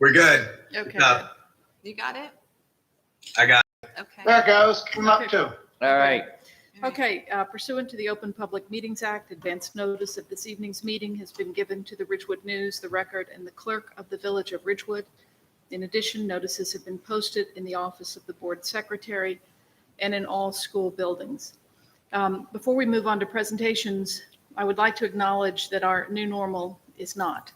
We're good. Okay. You got it? I got Okay. There it goes. Come up too. All right. Okay, pursuant to the Open Public Meetings Act, advance notice of this evening's meeting has been given to the Ridgewood News, the Record, and the clerk of the Village of Ridgewood. In addition, notices have been posted in the office of the board secretary and in all school buildings. Before we move on to presentations, I would like to acknowledge that our new normal is not.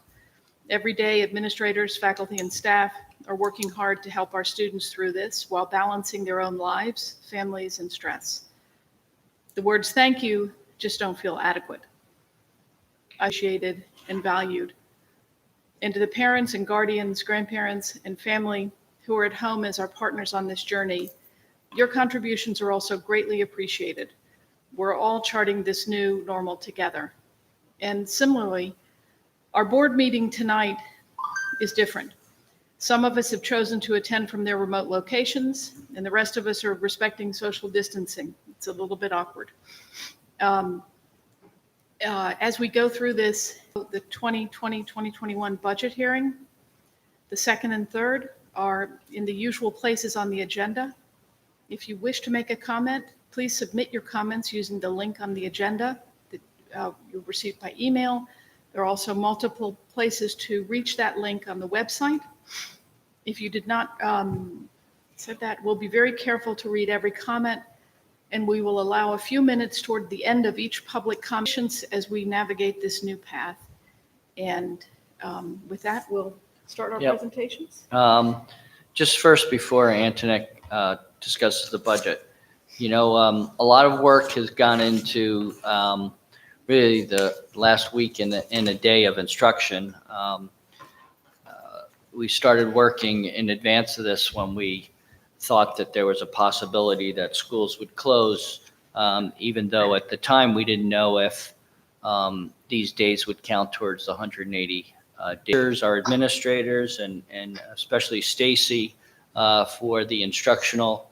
Every day, administrators, faculty, and staff are working hard to help our students through this while balancing their own lives, families, and stress. The words thank you just don't feel adequate, appreciated, and valued. And to the parents and guardians, grandparents, and family who are at home as our partners on this journey, your contributions are also greatly appreciated. We're all charting this new normal together. And similarly, our board meeting tonight is different. Some of us have chosen to attend from their remote locations, and the rest of us are respecting social distancing. It's a little bit awkward. As we go through this, the 2020-2021 budget hearing, the second and third are in the usual places on the agenda. If you wish to make a comment, please submit your comments using the link on the agenda that you received by email. There are also multiple places to reach that link on the website. If you did not said that, we'll be very careful to read every comment, and we will allow a few minutes toward the end of each public comment as we navigate this new path. And with that, we'll start our presentations. Just first, before Antoinette discusses the budget, you know, a lot of work has gone into really the last week in a day of instruction. We started working in advance of this when we thought that there was a possibility that schools would close, even though at the time we didn't know if these days would count towards the 180 days. Our administrators and especially Stacy for the instructional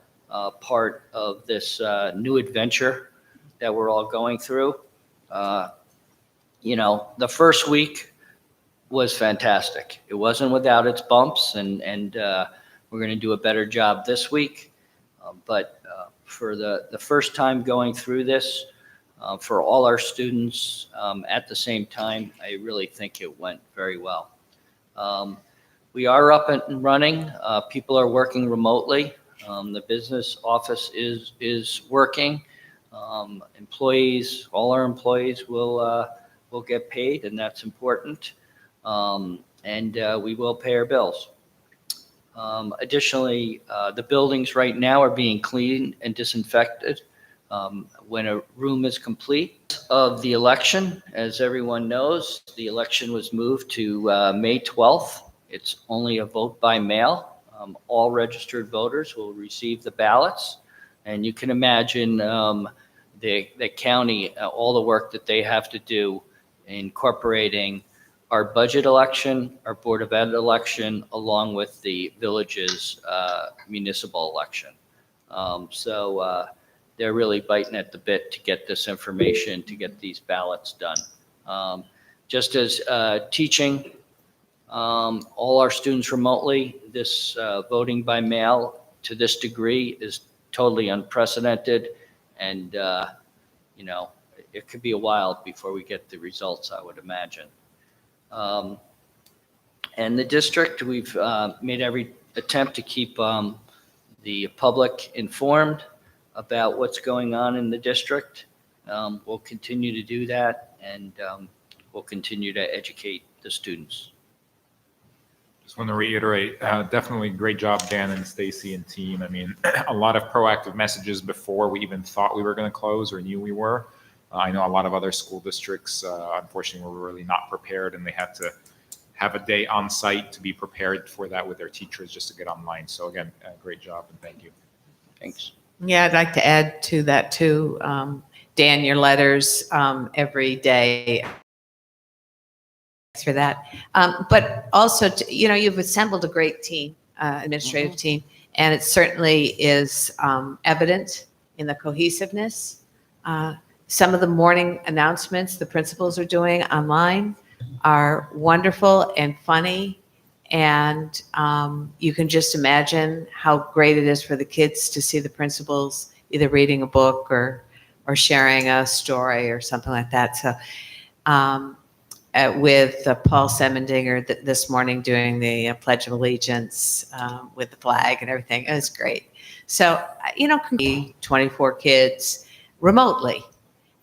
part of this new adventure that we're all going through. You know, the first week was fantastic. It wasn't without its bumps, and we're going to do a better job this week. But for the first time going through this, for all our students at the same time, I really think it went very well. We are up and running. People are working remotely. The business office is working. Employees, all our employees will get paid, and that's important. And we will pay our bills. Additionally, the buildings right now are being cleaned and disinfected when a room is complete. Of the election, as everyone knows, the election was moved to May 12th. It's only a vote by mail. All registered voters will receive the ballots. And you can imagine the county, all the work that they have to do incorporating our budget election, our Board of Ed election, along with the village's municipal election. So they're really biting at the bit to get this information, to get these ballots done. Just as teaching all our students remotely, this voting by mail to this degree is totally unprecedented. And, you know, it could be a while before we get the results, I would imagine. And the district, we've made every attempt to keep the public informed about what's going on in the district. We'll continue to do that, and we'll continue to educate the students. Just want to reiterate, definitely great job, Dan and Stacy and team. I mean, a lot of proactive messages before we even thought we were going to close or knew we were. I know a lot of other school districts, unfortunately, were really not prepared, and they had to have a day on site to be prepared for that with their teachers just to get online. So again, great job, and thank you. Thanks. Yeah, I'd like to add to that too. Dan, your letters every day. Thanks for that. But also, you know, you've assembled a great team, administrative team, and it certainly is evident in the cohesiveness. Some of the morning announcements the principals are doing online are wonderful and funny And you can just imagine how great it is for the kids to see the principals either reading a book or sharing a story or something like that. So with Paul Semendinger this morning doing the Pledge of Allegiance with the flag and everything, it was great. So, 24 kids remotely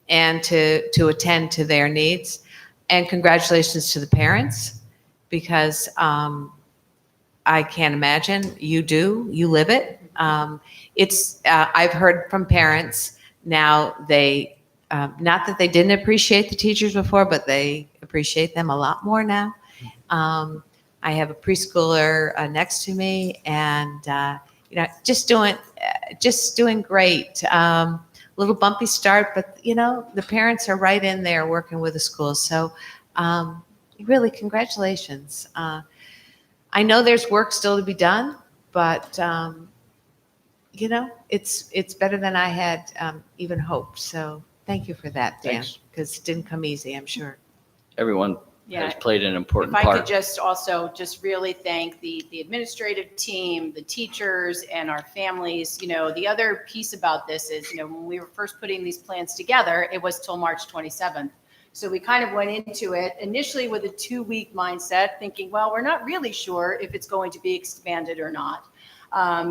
and to attend to their needs. And congratulations to the parents, because I can't imagine you live it. I've heard from parents now, they, not that they didn't appreciate the teachers before, but they appreciate them a lot more now. I have a preschooler next to me, and just doing great. Little bumpy start, but the parents are right in there working with the schools. So really, congratulations. I know there's work still to be done, but it's better than I had even hoped. So thank you for that, Dan, Thanks. because it didn't come easy, I'm sure. Everyone Yeah. has played an important If I could part. just also just really thank the administrative team, the teachers, and our families. The other piece about this is, when we were first putting these plans together, it was till March 27th. So we kind of went into it initially with a 2-week mindset, thinking, well, we're not really sure if it's going to be expanded or not.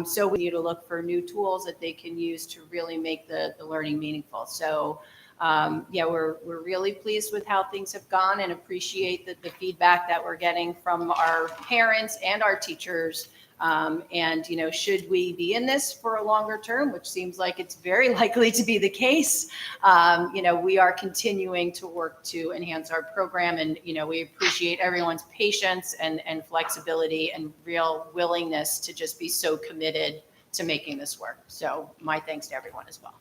So we need to look for new tools that they can use to really make the learning meaningful. So we're really pleased with how things have gone and appreciate the feedback that we're getting from our parents and our teachers. And should we be in this for a longer term, which seems like it's very likely to be the case, we are continuing to work to enhance our program. And, we appreciate everyone's patience and flexibility and real willingness to just be so committed to making this work. So my thanks to everyone as well.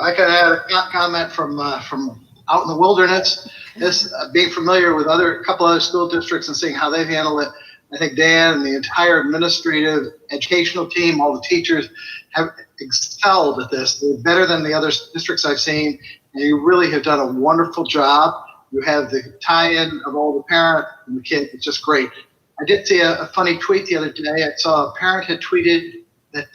I can add a comment from out in the wilderness. This being familiar with a couple other school districts and seeing how they've handled it. I think Dan and the entire administrative educational team, all the teachers, have excelled at this. They're better than the other districts I've seen, and you really have done a wonderful job. You have the tie-in of all the parents and the kids. It's just great. I did see a funny tweet the other day. I saw a parent had tweeted that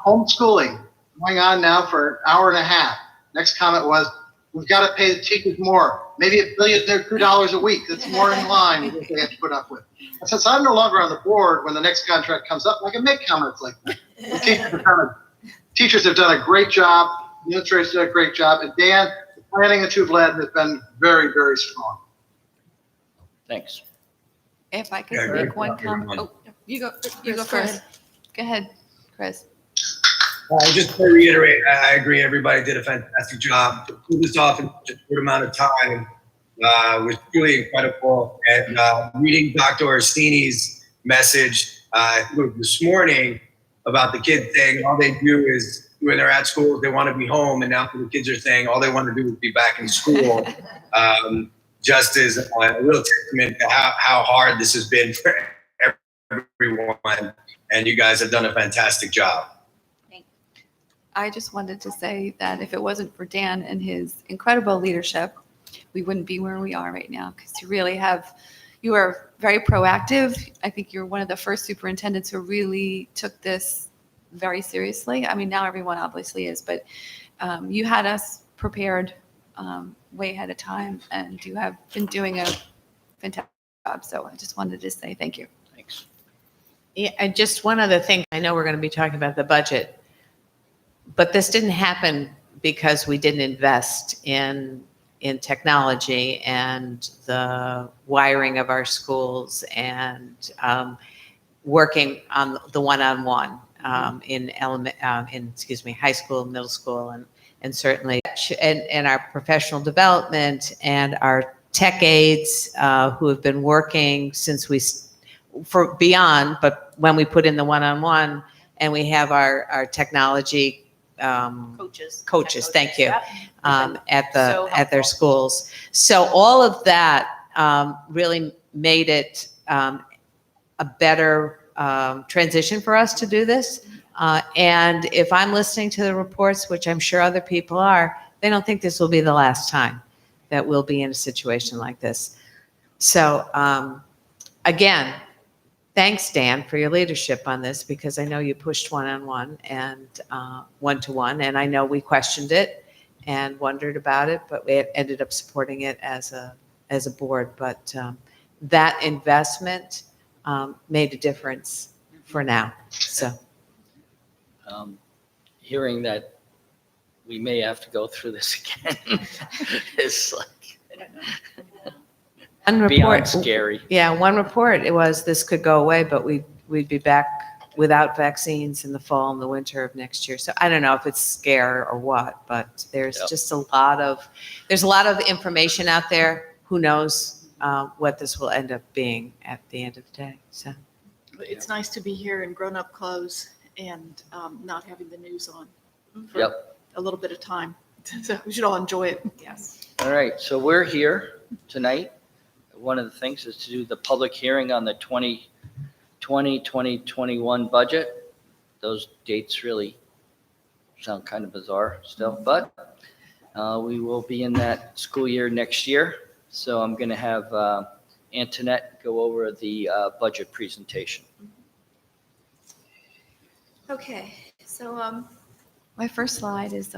homeschooling going on now for an hour and a half. Next comment was, we've got to pay the teachers more. Maybe $1 billion, $2 a week. That's more in line with what they have to put up with. And since I'm no longer on the board, when the next contract comes up, I can make comments like that. The teachers have done a great job. The administrators did a great job. And Dan, the planning that you've led has been very, very strong. Thanks. If I could Yeah, make great one job, comment. everyone. Oh, you go first. Go ahead, Chris. Just to reiterate, I agree. Everybody did a fantastic job. To pull this off in such a short amount of time was really incredible. And reading Dr. Orsini's message this morning about the kids saying all they do is, when they're at school, they want to be home. And now the kids are saying all they want to do is be back in school. Just as a real testament to how hard this has been for everyone. And you guys have done a fantastic job. I just wanted to say that if it wasn't for Dan and his incredible leadership, we wouldn't be where we are right now, because you are very proactive. I think you're one of the first superintendents who really took this very seriously. I mean, now everyone obviously is, but you had us prepared way ahead of time, and you have been doing a fantastic job. So I just wanted to say thank you. Thanks. Yeah, and just one other thing. I know we're going to be talking about the budget, but this didn't happen because we didn't invest in technology and the wiring of our schools and working on the one-on-one in high school, middle school, and certainly and our professional development and our tech aides who have been working since for beyond, but when we put in the one-on-one, and we have our technology coaches, thank you, Yep. at So their helpful. schools. So all of that really made it a better transition for us to do this. And if I'm listening to the reports, which I'm sure other people are, they don't think this will be the last time that we'll be in a situation like this. So again, thanks, Dan, for your leadership on this, because I know you pushed one-on-one and one-to-one, and I know we questioned it and wondered about it, but we ended up supporting it as a board. But that investment made a difference for now. So Hearing that we may have to go through this again is like one report, beyond scary. yeah, one report, it was this could go away, but we'd be back without vaccines in the fall and the winter of next year. So I don't know if it's scare or what, but there's just a lot of information out there. Who knows what this will end up being at the end of the day. So It's nice to be here in grown-up clothes and not having the news on for Yep. a little bit of time. So we should all enjoy it. yes. All right, so we're here tonight. One of the things is to do the public hearing on the 2021 budget. Those dates really sound kind of bizarre still, but we will be in that school year next year. So I'm going to have Antoinette go over the budget presentation. Okay, so my first slide is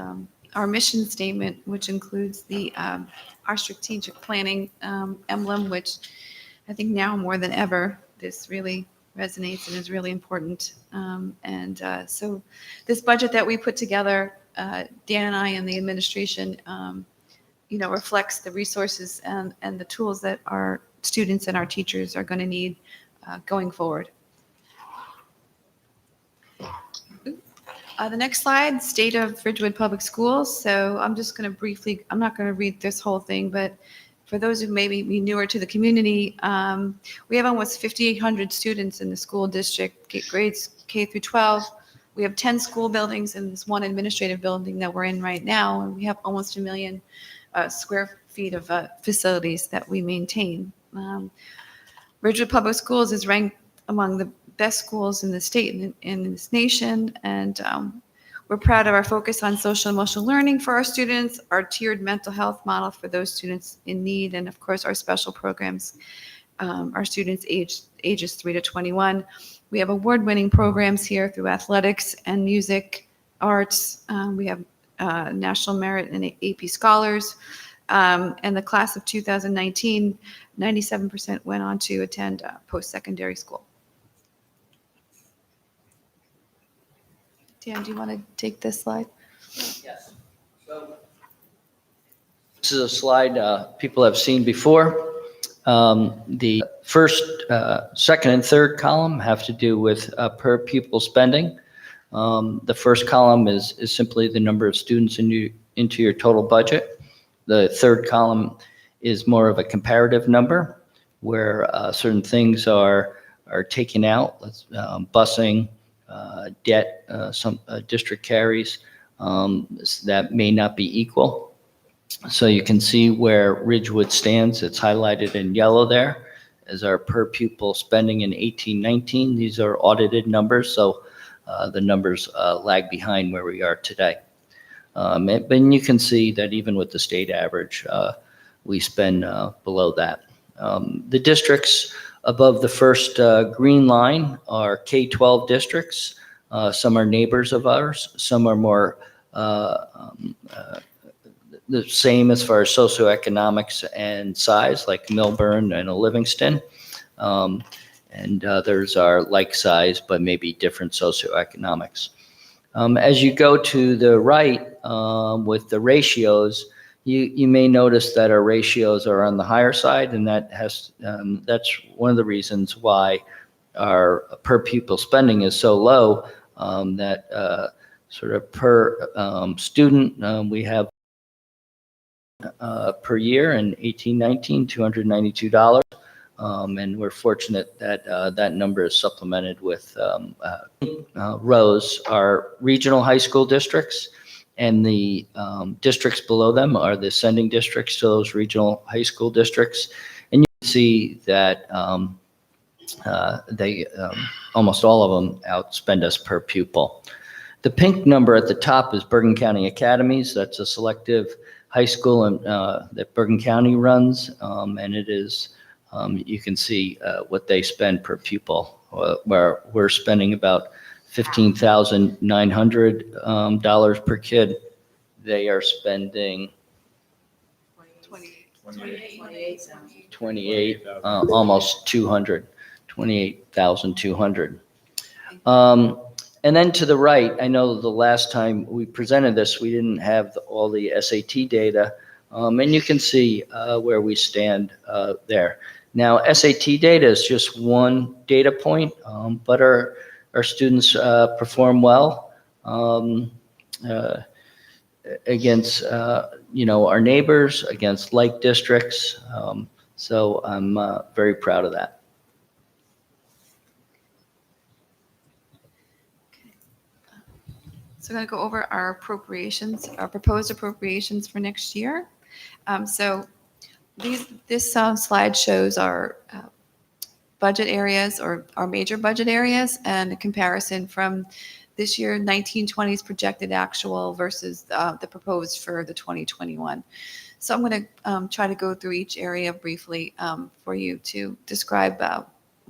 our mission statement, which includes our strategic planning emblem, which I think now more than ever, this really resonates and is really important. So this budget that we put together, Dan and I and the administration, reflects the resources and the tools that our students and our teachers are going to need going forward. The next slide, state of Ridgewood Public Schools. So I'm just going to briefly, I'm not going to read this whole thing, but for those who may be newer to the community, we have almost 5,800 students in the school district, grades K through 12. We have 10 school buildings and this one administrative building that we're in right now. And we have almost 1 million square feet of facilities that we maintain. Ridgewood Public Schools is ranked among the best schools in the state and in this nation. And we're proud of our focus on social and emotional learning for our students, our tiered mental health model for those students in need, and of course, our special programs, our students ages 3 to 21. We have award-winning programs here through athletics and music, arts. We have national merit and AP scholars. And the class of 2019, 97% went on to attend post-secondary school. Dan, do you want to take this slide? Yes. So this is a slide people have seen before. The first, second, and third column have to do with per pupil spending. The first column is simply the number of students into your total budget. The third column is more of a comparative number where certain things are taken out, busing, debt, some district carries that may not be equal. So you can see where Ridgewood stands. It's highlighted in yellow there as our per pupil spending in 18-19. These are audited numbers, so the numbers lag behind where we are today. But you can see that even with the state average, we spend below that. The districts above the first green line are K-12 districts. Some are neighbors of ours. Some are more the same as far as socioeconomics and size, like Milburn and Livingston. And others are like size, but maybe different socioeconomics. As you go to the right with the ratios, you may notice that our ratios are on the higher side, and that's one of the reasons why our per pupil spending is so low. That sort of per student we have per year in 18-19, $292. And we're fortunate that that number is supplemented with rows are regional high school districts, and the districts below them are the sending districts to those regional high school districts. And you can see that they almost all of them outspend us per pupil. The pink number at the top is Bergen County Academies. That's a selective high school that Bergen County runs, and it is you can see what they spend per pupil, where we're spending about $15,900 per kid. They are spending 28, almost 200, 28,200. And then to the right, I know the last time we presented this, we didn't have all the SAT data, and you can see where we stand there. Now, SAT data is just one data point, but our students perform well against our neighbors, against like districts. So I'm very proud of that. So I'm going to go over our appropriations, our proposed appropriations for next year. So this slide shows our budget areas, or our major budget areas, and a comparison from this year 1920's projected actual versus the proposed for the 2021. So I'm going to try to go through each area briefly for you to describe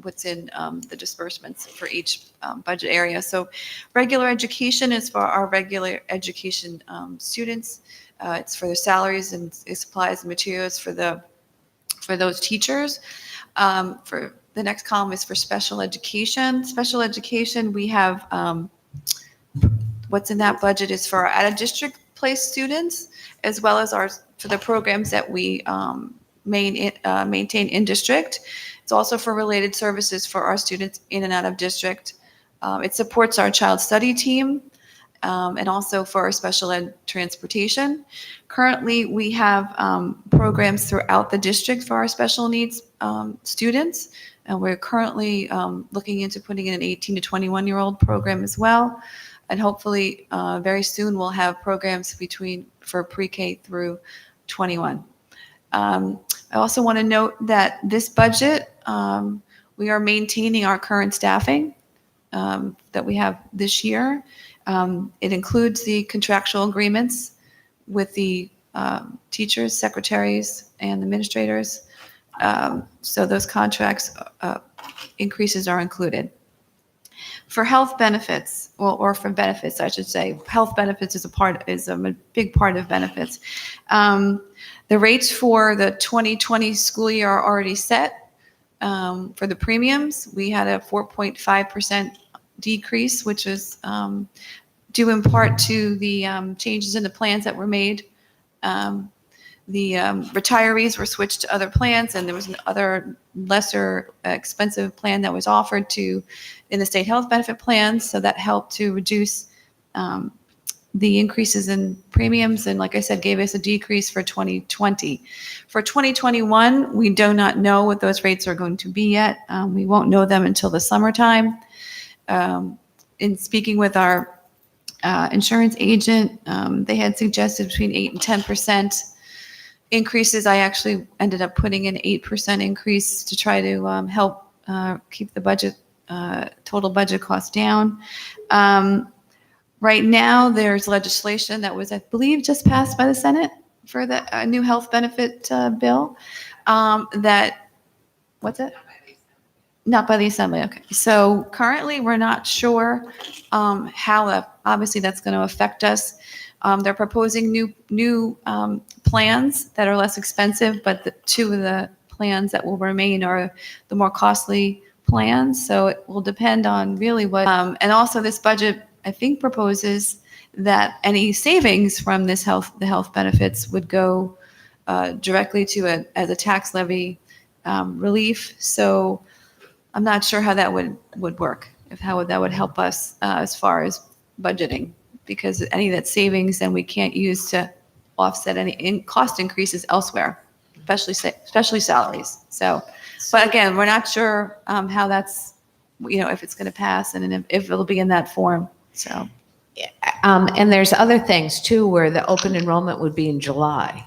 what's in the disbursements for each budget area. So regular education is for our regular education students. It's for their salaries and supplies and materials for those teachers. For the next column is for special education. Special education, we have what's in that budget is for our out-of-district placed students, as well as for the programs that we maintain in district. It's also for related services for our students in and out of district. It supports our child study team, and also for our special ed transportation. Currently, we have programs throughout the district for our special needs students, and we're currently looking into putting in an 18 to 21-year-old program as well. And hopefully, very soon, we'll have programs for pre-K through 21. I also want to note that this budget, we are maintaining our current staffing that we have this year. It includes the contractual agreements with the teachers, secretaries, and administrators. So those contracts increases are included. For health benefits, or for benefits, I should say, health benefits is a big part of benefits. The rates for the 2020 school year are already set. For the premiums, we had a 4.5% decrease, which was due in part to the changes in the plans that were made. The retirees were switched to other plans, and there was another lesser expensive plan that was offered in the state health benefit plans. So that helped to reduce the increases in premiums, and like I said, gave us a decrease for 2020. For 2021, we do not know what those rates are going to be yet. We won't know them until the summertime. In speaking with our insurance agent, they had suggested between 8 and 10% increases. I actually ended up putting an 8% increase to try to help keep the budget, total budget costs down. Right now, there's legislation that was, I believe, just passed by the Senate for the new health benefit bill. What's it? Not by the Assembly. Okay. So currently, we're not sure how obviously that's going to affect us. They're proposing new plans that are less expensive, but the two of the plans that will remain are the more costly plans. So it will depend on really what. And also, this budget, I think, proposes that any savings from the health benefits would go directly to as a tax levy relief. So I'm not sure how that would work, how that would help us as far as budgeting, because any of that savings then we can't use to offset any cost increases elsewhere, especially salaries. So, but again, we're not sure how that's, if it's going to pass and if it'll be in that form. So, And there's other things too, where the open enrollment would be in July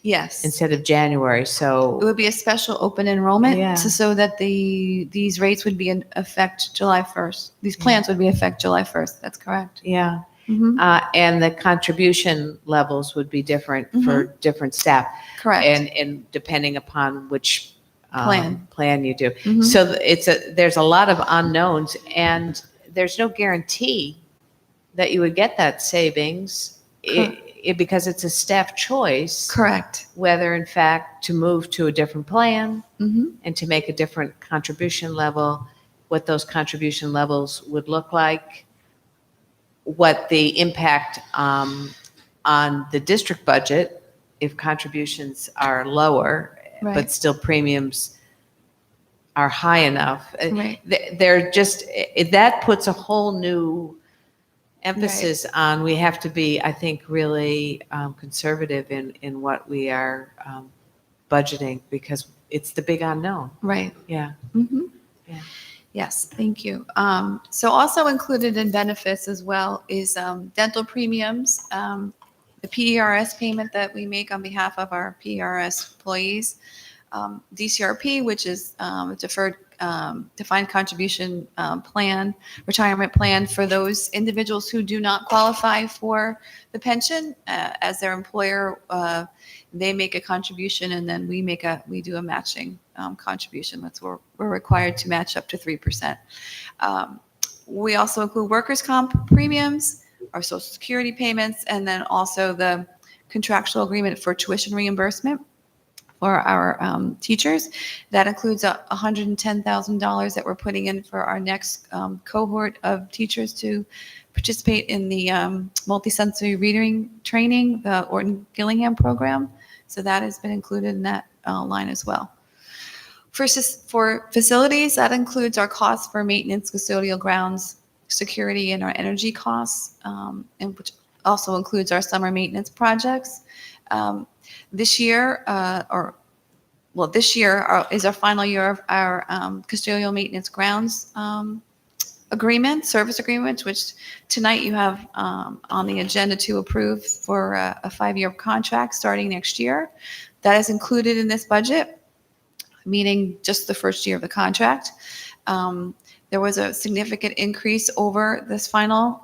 yes, instead of January. it So would be a special open enrollment Yeah. so that these rates would be in effect July 1st. These plans would be in effect July 1st. That's correct. yeah, Mhm. and the contribution levels would be different for different staff, Correct. and depending upon which plan you do. Mhm. So there's a lot of unknowns, and there's no guarantee that you would get that savings because it's a staff choice Correct. whether in fact to move to a different plan hmm and to make a different contribution level, what those contribution levels would look like, what the impact on the district budget if contributions are lower, Right. but still premiums are high enough. Right. They're just, that puts a whole new emphasis on, we have to be, I think, really conservative in what we are budgeting, because it's the big unknown. Right. Yeah. hmm Yeah. Yes, thank you. So also included in benefits as well is dental premiums, the PERS payment that we make on behalf of our PERS employees, DCRP, which is a defined contribution plan, retirement plan for those individuals who do not qualify for the pension. As their employer, they make a contribution, and then we do a matching contribution. That's where we're required to match up to 3%. We also include workers' comp premiums, our social security payments, and then also the contractual agreement for tuition reimbursement for our teachers. That includes $110,000 that we're putting in for our next cohort of teachers to participate in the multisensory reading training, the Orton Gillingham program. So that has been included in that line as well. For facilities, that includes our costs for maintenance, custodial grounds, security, and our energy costs, and which also includes our summer maintenance projects. This year, is our final year of our custodial maintenance grounds service agreement, which tonight you have on the agenda to approve for a 5-year contract starting next year. That is included in this budget, meaning just the first year of the contract. There was a significant increase over this final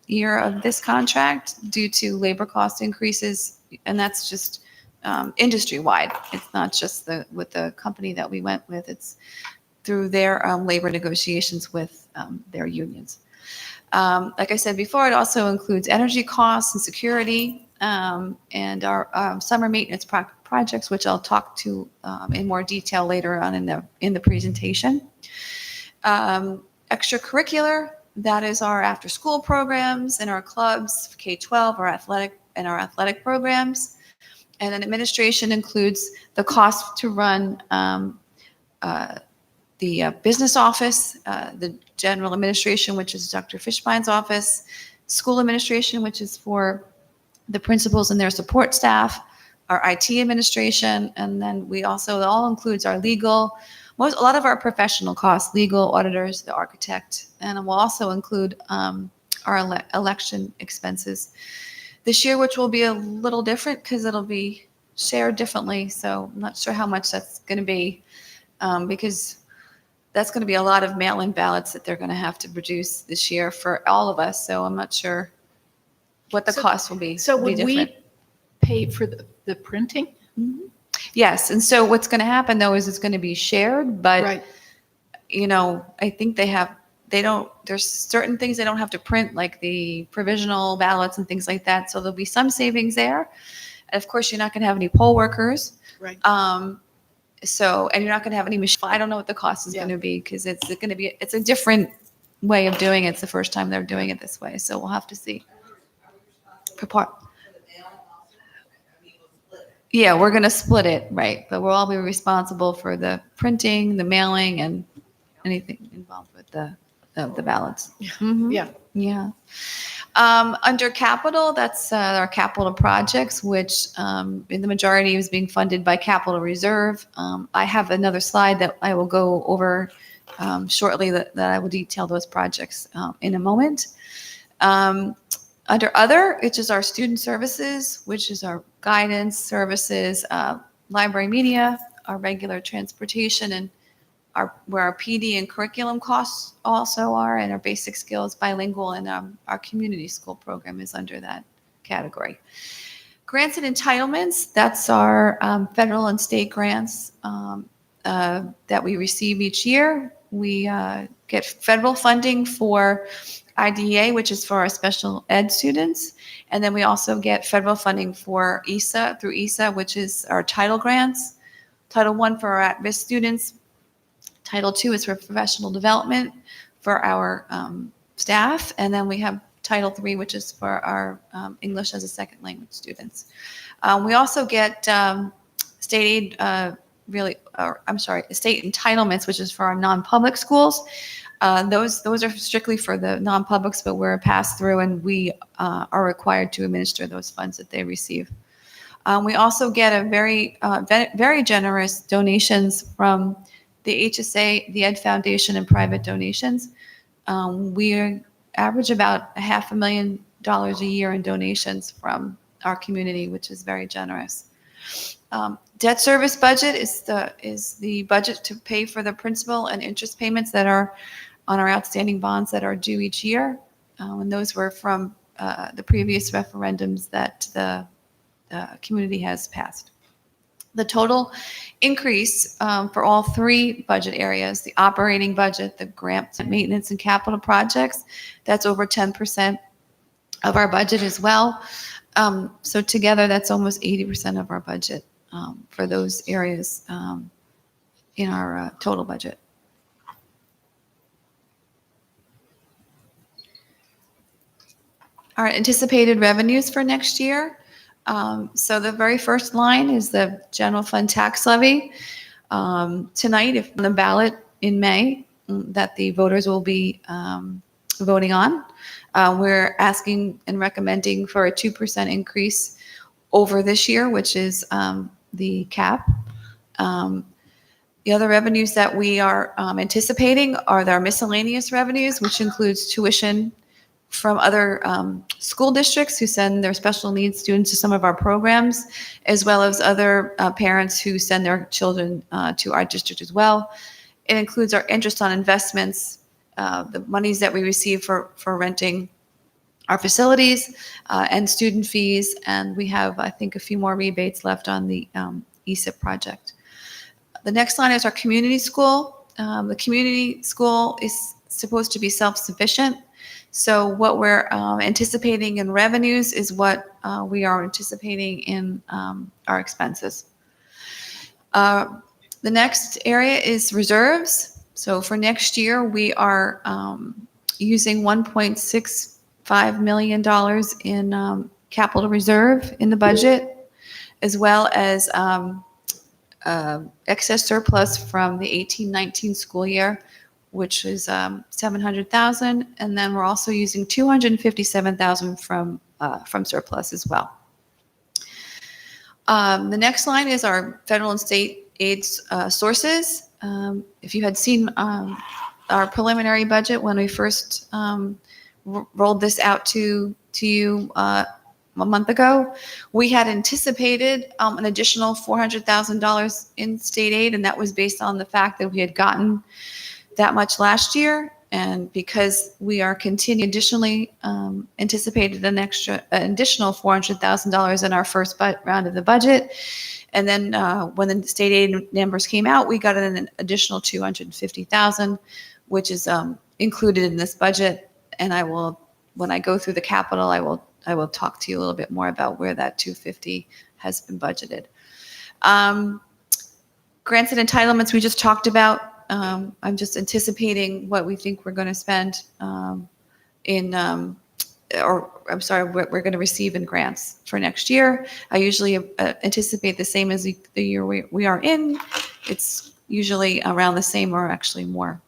year of this contract due to labor cost increases, and that's just industry-wide. It's not just with the company that we went with. It's through their labor negotiations with their unions. Like I said before, it also includes energy costs and security, and our summer maintenance projects, which I'll talk to in more detail later on in the presentation. Extracurricular, that is our after-school programs and our clubs, K-12, our athletic programs. And then administration includes the cost to run the business office, the general administration, which is Dr. Fishbein's office, school administration, which is for the principals and their support staff, our IT administration, and then it all includes our legal, a lot of our professional costs, legal, auditors, the architect, and we'll also include our election expenses this year, which will be a little different because it'll be shared differently. So I'm not sure how much that's going to be because that's going to be a lot of mail-in ballots that they're going to have to produce this year for all of us. So I'm not sure what the cost will be. So It'll be would we different. pay for the printing? Mhm. Yes. And so what's going to happen though is it's going to be shared, but Right. I think there's certain things they don't have to print, like the provisional ballots and things like that. So there'll be some savings there. And of course, you're not going to have any poll workers. Right. And you're not going to have any machine. I don't know what the cost is going to be because it's a different way of doing it. It's the first time they're doing it this way. So we'll have to see. Yeah, we're going to split it, right? But we'll all be responsible for the printing, the mailing, and anything involved with the ballots. Mhm. Yeah. Yeah. Under capital, that's our capital projects, which in the majority is being funded by capital reserve. I have another slide that I will go over shortly that I will detail those projects in a moment. Under other, which is our student services, which is our guidance services, library media, our regular transportation, and where our PD and curriculum costs also are, and our basic skills, bilingual, and our community school program is under that category. Grants and entitlements, that's our federal and state grants that we receive each year. We get federal funding for IDEA, which is for our special ed students. And then we also get federal funding for ESA, through ESA, which is our title grants. Title I for our at-risk students. Title II is for professional development for our staff. And then we have Title III, which is for our English as a second language students. We also get state aid, state entitlements, which is for our non-public schools. Those are strictly for the non-publics, but we're a pass-through, and we are required to administer those funds that they receive. We also get a very generous donations from the HSA, the Ed Foundation, and private donations. We average about $500,000 a year in donations from our community, which is very generous. Debt service budget is the budget to pay for the principal and interest payments that are on our outstanding bonds that are due each year. And those were from the previous referendums that the community has passed. The total increase for all three budget areas, the operating budget, the grant, maintenance, and capital projects, that's over 10% of our budget as well. So together, that's almost 80% of our budget for those areas in our total budget. Our anticipated revenues for next year. So the very first line is the general fund tax levy. Tonight, if on the ballot in May, that the voters will be voting on, we're asking and recommending for a 2% increase over this year, which is the cap. The other revenues that we are anticipating are our miscellaneous revenues, which includes tuition from other school districts who send their special needs students to some of our programs, as well as other parents who send their children to our district as well. It includes our interest on investments, the monies that we receive for renting our facilities, and student fees. And we have, I think, a few more rebates left on the ESIP project. The next line is our community school. The community school is supposed to be self-sufficient. So what we're anticipating in revenues is what we are anticipating in our expenses. The next area is reserves. So for next year, we are using $1.65 million in capital reserve in the budget, as well as excess surplus from the 18-19 school year, which is $700,000, and then we're also using $257,000 from surplus as well. The next line is our federal and state aid sources. If you had seen our preliminary budget when we first rolled this out to you a month ago, we had anticipated an additional $400,000 in state aid, and that was based on the fact that we had gotten that much last year, and because we are additionally anticipated an additional $400,000 in our first round of the budget, and then when the state aid numbers came out, we got an additional $250,000, which is included in this budget. And I will, when I go through the capital, I will talk to you a little bit more about where that $250,000 has been budgeted. Grants and entitlements we just talked about. I'm just anticipating what we think we're going to spend what we're going to receive in grants for next year. I usually anticipate the same as the year we are in. It's usually around the same or actually more.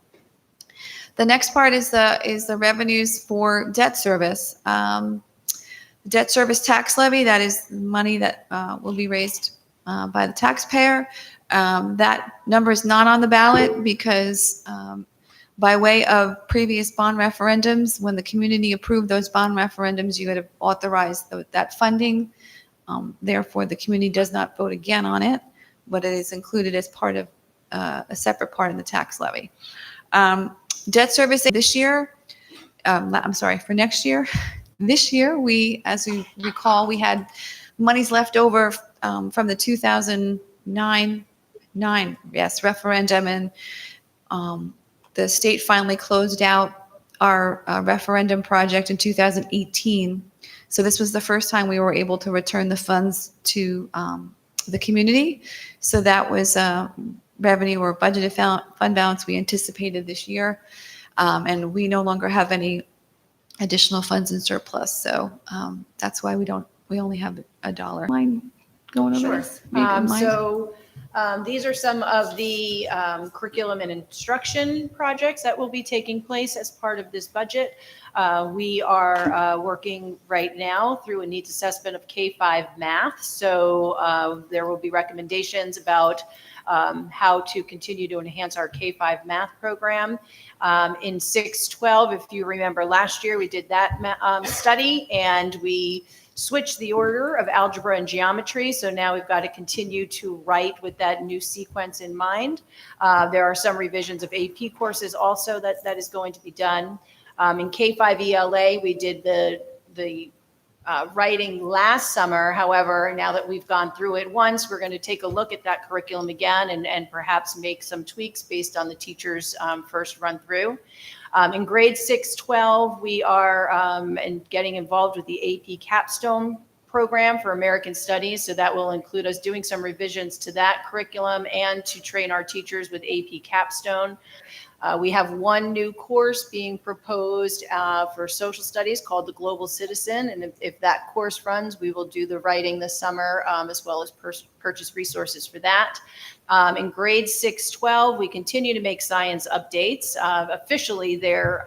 The next part is the revenues for debt service. Debt service tax levy, that is money that will be raised by the taxpayer. That number is not on the ballot because by way of previous bond referendums, when the community approved those bond referendums, you had authorized that funding. Therefore, the community does not vote again on it, but it is included as part of a separate part in the tax levy. Debt service this year, for next year. This year, as we recall, we had monies left over from the 2009 referendum. And the state finally closed out our referendum project in 2018. So this was the first time we were able to return the funds to the community. So that was revenue or budgeted fund balance we anticipated this year. And we no longer have any additional funds in surplus. So that's why we only have $1 line going over Sure. this. If you don't mind. So these are some of the curriculum and instruction projects that will be taking place as part of this budget. We are working right now through a needs assessment of K-5 math. So there will be recommendations about how to continue to enhance our K-5 math program. In 6-12, if you remember last year, we did that study and we switched the order of algebra and geometry. So now we've got to continue to write with that new sequence in mind. There are some revisions of AP courses also that is going to be done. In K-5 ELA, we did the writing last summer. However, now that we've gone through it once, we're going to take a look at that curriculum again and perhaps make some tweaks based on the teacher's first run through. In grade 6-12, we are getting involved with the AP Capstone program for American Studies. So that will include us doing some revisions to that curriculum and to train our teachers with AP Capstone. We have one new course being proposed for social studies called the Global Citizen. And if that course runs, we will do the writing this summer as well as purchase resources for that. In grade 6-12, we continue to make science updates. Officially, their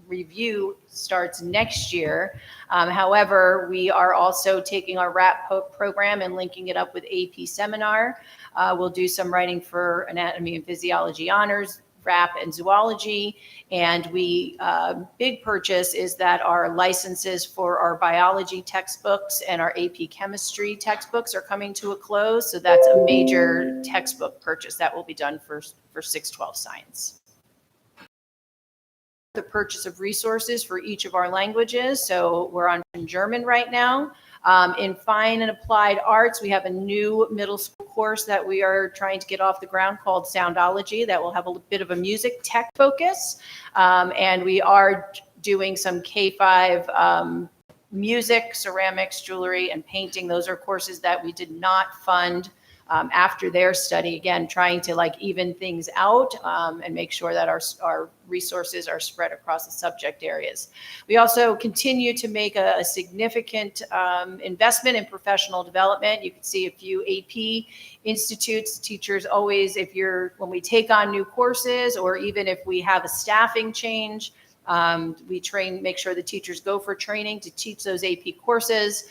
review starts next year. However, we are also taking our RAP program and linking it up with AP Seminar. We'll do some writing for Anatomy and Physiology Honors, RAP and Zoology. And big purchase is that our licenses for our biology textbooks and our AP chemistry textbooks are coming to a close. So that's a major textbook purchase that will be done for 6-12 science. The purchase of resources for each of our languages. So we're on German right now. In fine and applied arts, we have a new middle school course that we are trying to get off the ground called Soundology that will have a bit of a music tech focus. And we are doing some K-5 music, ceramics, jewelry, and painting. Those are courses that we did not fund after their study, again, trying to even things out and make sure that our resources are spread across the subject areas. We also continue to make a significant investment in professional development. You can see a few AP institutes, teachers always, when we take on new courses or even if we have a staffing change, we make sure the teachers go for training to teach those AP courses.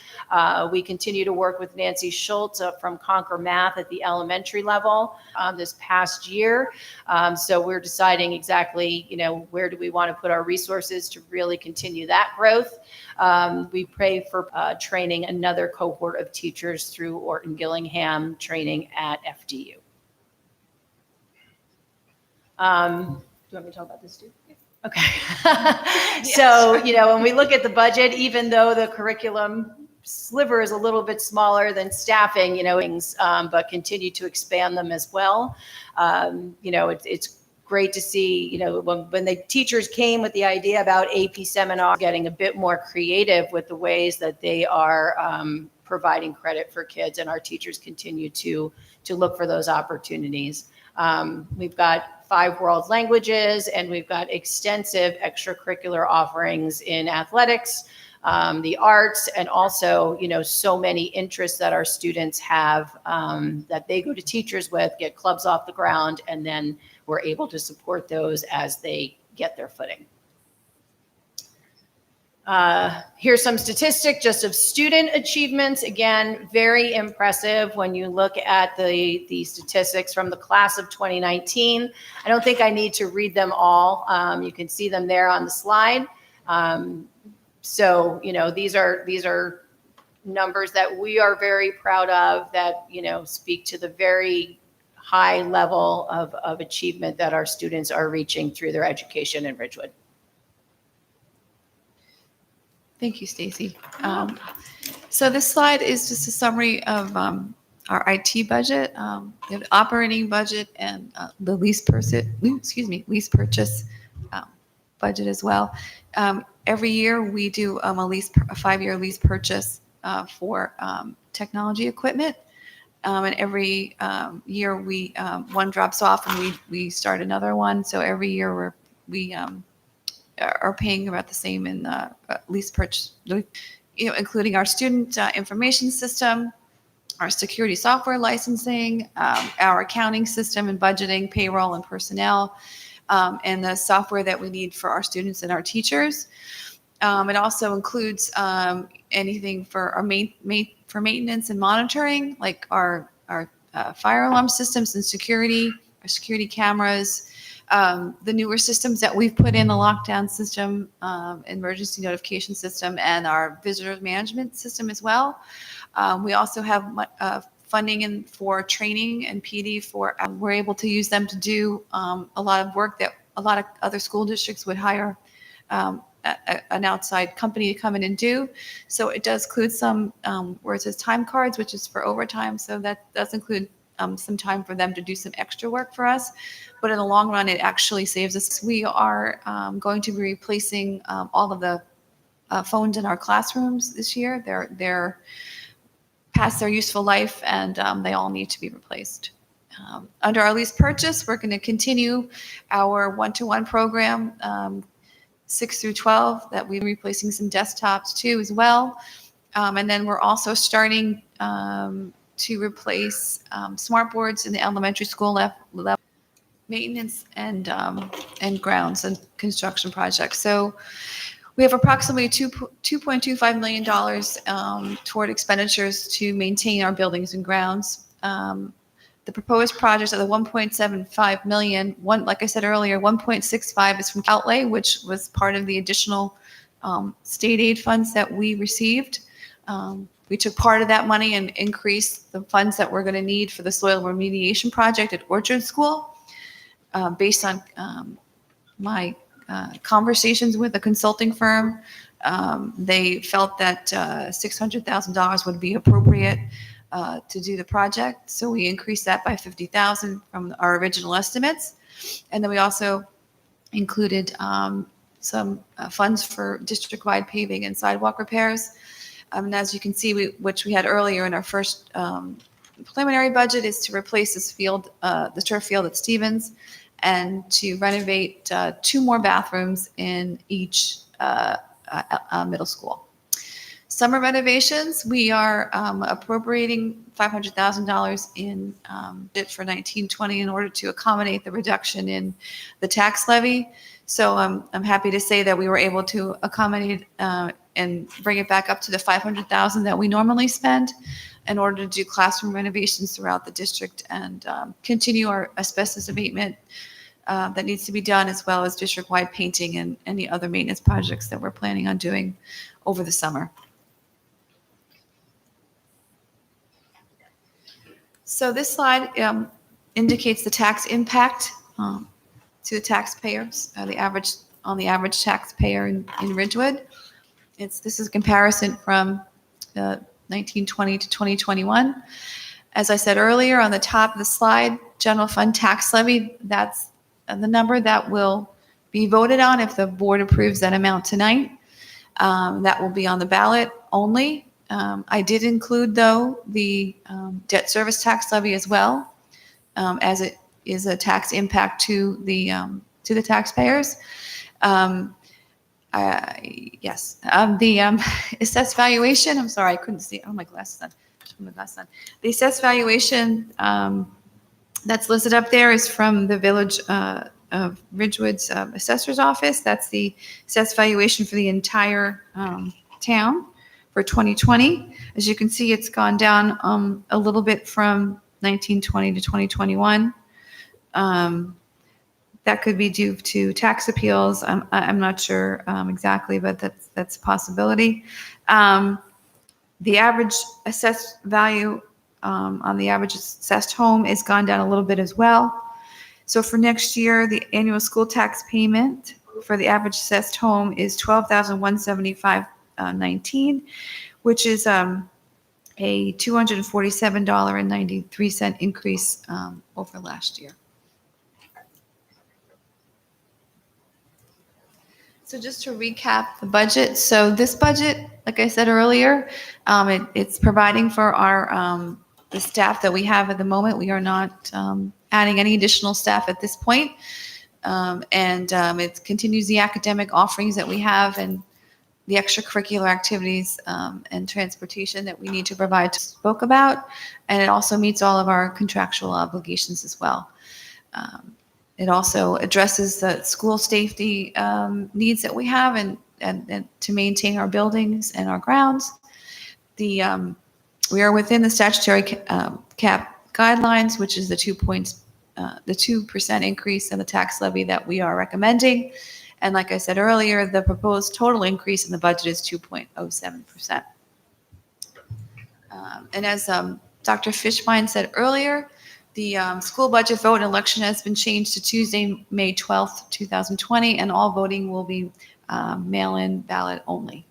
We continue to work with Nancy Schultz from Conquer Math at the elementary level this past year. So we're deciding exactly, where do we want to put our resources to really continue that growth. We pray for training another cohort of teachers through Orton Gillingham training at FDU. Do you want me to talk about this too? Okay. So, when we look at the budget, even though the curriculum sliver is a little bit smaller than staffing, but continue to expand them as well. It's great to see, when the teachers came with the idea about AP Seminar, getting a bit more creative with the ways that they are providing credit for kids, and our teachers continue to look for those opportunities. We've got 5 world languages, and we've got extensive extracurricular offerings in athletics, the arts, and also, so many interests that our students have that they go to teachers with, get clubs off the ground, and then we're able to support those as they get their footing. Here's some statistics just of student achievements. Again, very impressive when you look at the statistics from the class of 2019. I don't think I need to read them all. You can see them there on the slide. So, these are numbers that we are very proud of that, speak to the very high level of achievement that our students are reaching through their education in Ridgewood. Thank you, Stacy. So this slide is just a summary of our IT budget, we have the operating budget, and the lease purchase budget as well. Every year we do a 5-year lease purchase for technology equipment. And every year we one drops off and we start another one. So every year we are paying about the same in lease purchase, including our student information system, our security software licensing, our accounting system and budgeting, payroll and personnel, and the software that we need for our students and our teachers. It also includes anything for our for maintenance and monitoring, like our fire alarm systems and security, our security cameras, the newer systems that we've put in, the lockdown system, emergency notification system, and our visitor management system as well. We also have funding for training and PD we're able to use them to do a lot of work that a lot of other school districts would hire an outside company to come in and do. So it does include some where it says time cards, which is for overtime. So that does include some time for them to do some extra work for us. But in the long run, it actually saves us. We are going to be replacing all of the phones in our classrooms this year. They're past their useful life, and they all need to be replaced. Under our lease purchase, we're going to continue our one-to-one program, 6 through 12, that we're replacing some desktops too as well. And then we're also starting to replace smart boards in the elementary school level maintenance and grounds and construction projects. So we have approximately $2.25 million toward expenditures to maintain our buildings and grounds. The proposed projects are the $1.75 million. Like I said earlier, $1.65 is from outlay, which was part of the additional state aid funds that we received. We took part of that money and increased the funds that we're going to need for the soil remediation project at Orchard School. Based on my conversations with a consulting firm, they felt that $600,000 would be appropriate to do the project. So we increased that by $50,000 from our original estimates. And then we also included some funds for district-wide paving and sidewalk repairs. And as you can see, which we had earlier in our first preliminary budget, is to replace this field, the turf field at Stevens, and to renovate 2 more bathrooms in each middle school. Summer renovations, we are appropriating $500,000 in it for 1920 in order to accommodate the reduction in the tax levy. So I'm happy to say that we were able to accommodate and bring it back up to the $500,000 that we normally spend in order to do classroom renovations throughout the district and continue our asbestos abatement that needs to be done, as well as district-wide painting and any other maintenance projects that we're planning on doing over the summer. So this slide indicates the tax impact to the taxpayers, the average taxpayer in Ridgewood. This is a comparison from 1920 to 2021. As I said earlier, on the top of the slide, general fund tax levy, that's the number that will be voted on if the board approves that amount tonight. That will be on the ballot only. I did include, though, the debt service tax levy as well, as it is a tax impact to the taxpayers. Yes, the assessed valuation. I'm sorry, I couldn't see. Oh, my glasses on. The assessed valuation that's listed up there is from the Village of Ridgewood's assessor's office. That's the assessed valuation for the entire town for 2020. As you can see, it's gone down a little bit from 1920 to 2021. That could be due to tax appeals. I'm not sure exactly, but that's a possibility. The average assessed value on the average assessed home has gone down a little bit as well. So for next year, the annual school tax payment for the average assessed home is $12,175.19, which is a a $247.93 increase over last year. So just to recap the budget, so this budget, like I said earlier, it's providing for our the staff that we have at the moment. We are not adding any additional staff at this point. It continues the academic offerings that we have and the extracurricular activities and transportation that we need to provide, spoke about. And it also meets all of our contractual obligations as well. It also addresses the school safety needs that we have and to maintain our buildings and our grounds. We are within the statutory cap guidelines, which is the 2% increase in the tax levy that we are recommending. And like I said earlier, the proposed total increase in the budget is 2.07%. And as Dr. Fishbein said earlier, the school budget vote and election has been changed to Tuesday, May 12th, 2020, and all voting will be mail-in ballot only.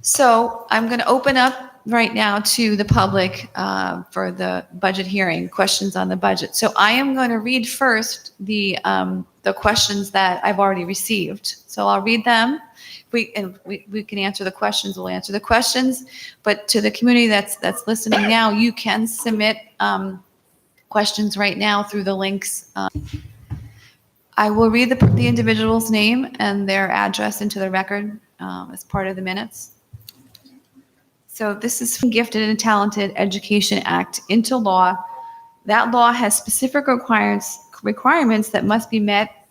So I'm going to open up right now to the public for the budget hearing, questions on the budget. So I am going to read first the questions that I've already received. So I'll read them. We can answer the questions. We'll answer the questions. But to the community that's listening now, you can submit questions right now through the links. I will read the individual's name and their address into the record as part of the minutes. So this is from Gifted and Talented Education Act into law. That law has specific requirements that must be met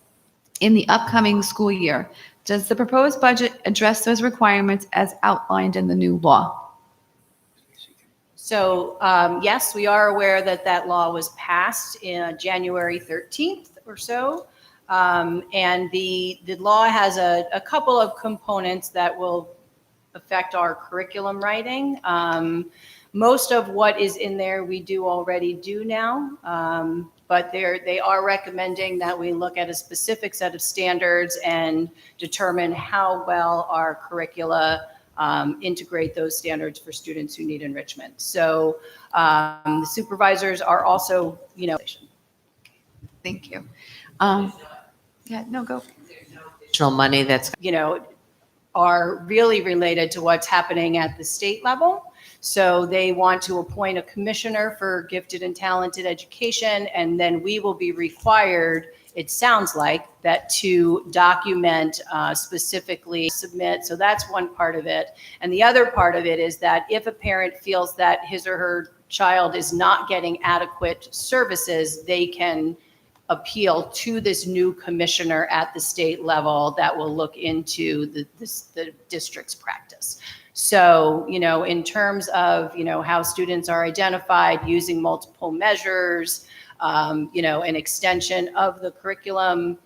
in the upcoming school year. Does the proposed budget address those requirements as outlined in the new law? So yes, we are aware that that law was passed in January 13th or so. And the law has a couple of components that will affect our curriculum writing. Most of what is in there we already do now. But they are recommending that we look at a specific set of standards and determine how well our curricula integrate those standards for students who need enrichment. So the supervisors are also, Thank you. Yeah, no, go. Additional money that's are really related to what's happening at the state level. So they want to appoint a commissioner for gifted and talented education, and then we will be required, it sounds like, that to document specifically, submit. So that's one part of it. And the other part of it is that if a parent feels that his or her child is not getting adequate services, they can appeal to this new commissioner at the state level that will look into the district's practice. So, in terms of, how students are identified using multiple measures, an extension of the curriculum,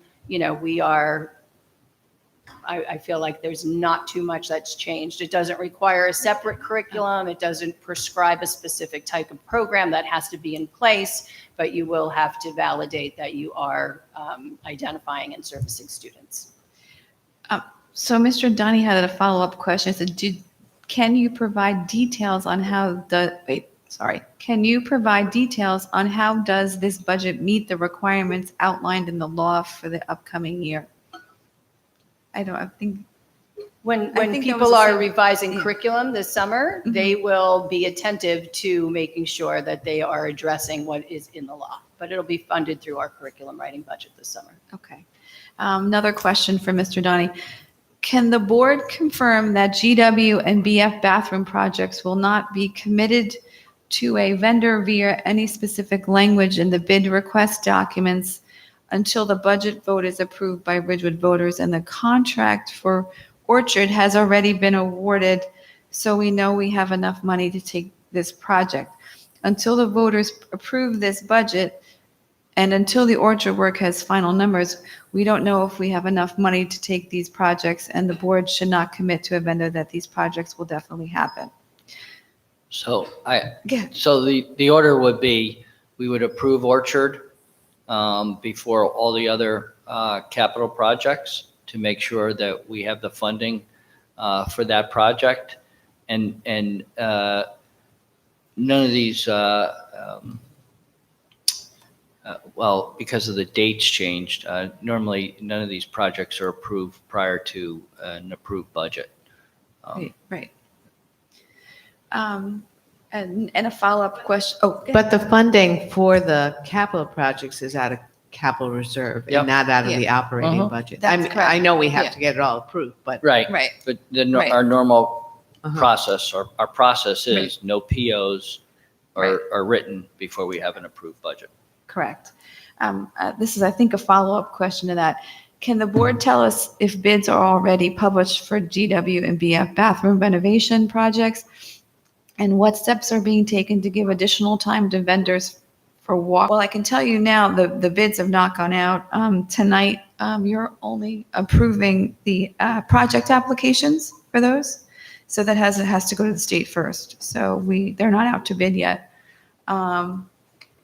I feel like there's not too much that's changed. It doesn't require a separate curriculum. It doesn't prescribe a specific type of program that has to be in place, but you will have to validate that you are identifying and servicing students. So Mr. Donnie had a follow-up question. It said, can you provide details on how does this budget meet the requirements outlined in the law for the upcoming year? When I think that people was the are same- revising curriculum this summer, they will be attentive to making sure that they are addressing what is in the law. But it'll be funded through our curriculum writing budget this summer. Okay. Another question for Mr. Donnie. Can the board confirm that GW and BF bathroom projects will not be committed to a vendor via any specific language in the bid request documents until the budget vote is approved by Ridgewood voters and the contract for Orchard has already been awarded, so we know we have enough money to take this project? Until the voters approve this budget and until the Orchard work has final numbers, we don't know if we have enough money to take these projects, and the board should not commit to a vendor that these projects will definitely happen. So Yeah. so the order would be, we would approve Orchard before all the other capital projects to make sure that we have the funding for that project. And none of these, well, because of the dates changed, normally none of these projects are approved prior to an approved budget. Right. And a follow-up question. Oh, But the funding for the capital projects is out of capital reserve Yep. and not out of Yeah. the operating Uh-huh. budget. That's I mean, correct. I know we have Yeah. to get it all approved, but. Right. right. But Right. our normal Uh-huh. process, our process is Right. no POs are written before we have an approved budget. Correct. This is, I think, a follow-up question to that. Can the board tell us if bids are already published for GW and BF bathroom renovation projects? And what steps are being taken to give additional time to vendors for walk? Well, I can tell you now, the bids have not gone out. Tonight, you're only approving the project applications for those. So that has to go to the state first. So they're not out to bid yet.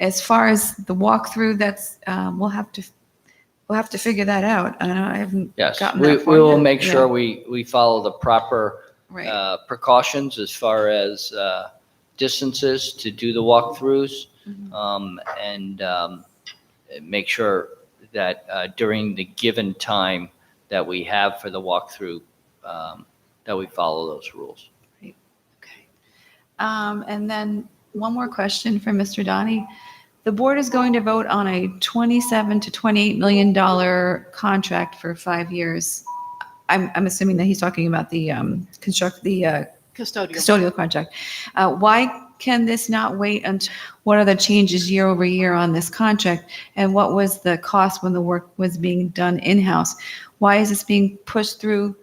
As far as the walkthrough, that's, we'll have to figure that out. I haven't Yes, gotten we that far will yet. make Yeah. sure we follow the proper Right. precautions as far as distances to do the walkthroughs, and make sure that during the given time that we have for the walkthrough, that we follow those rules. Okay. And then one more question for Mr. Donnie. The board is going to vote on a $27 to $28 million contract for 5 years. I'm assuming that he's talking about the custodial contract. Why can this not wait until, what are the changes year over year on this contract? And what was the cost when the work was being done in-house? Why is this being pushed through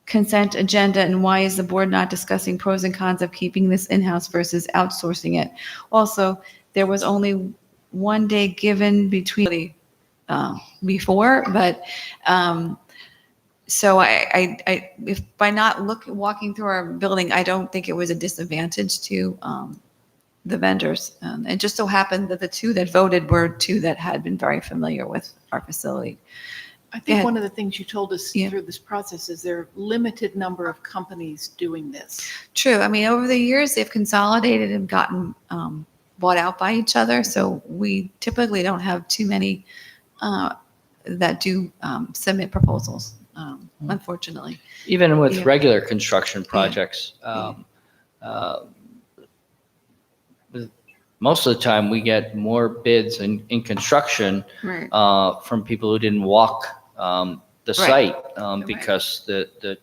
consent agenda, and why is the board not discussing pros and cons of keeping this in-house versus outsourcing it? Also, there was only 1 day given between before, but so if by not walking through our building, I don't think it was a disadvantage to the vendors. It just so happened that the two that voted were two that had been very familiar with our facility. I Go think ahead. one of the things you told us Yeah. through this process is there are limited number of companies doing this. True. I mean, over the years, they've consolidated and gotten bought out by each other. So we typically don't have too many that do submit proposals, unfortunately. Even with Yeah. regular construction projects, most of the time we get more bids in construction Right. from people who didn't walk the site, because the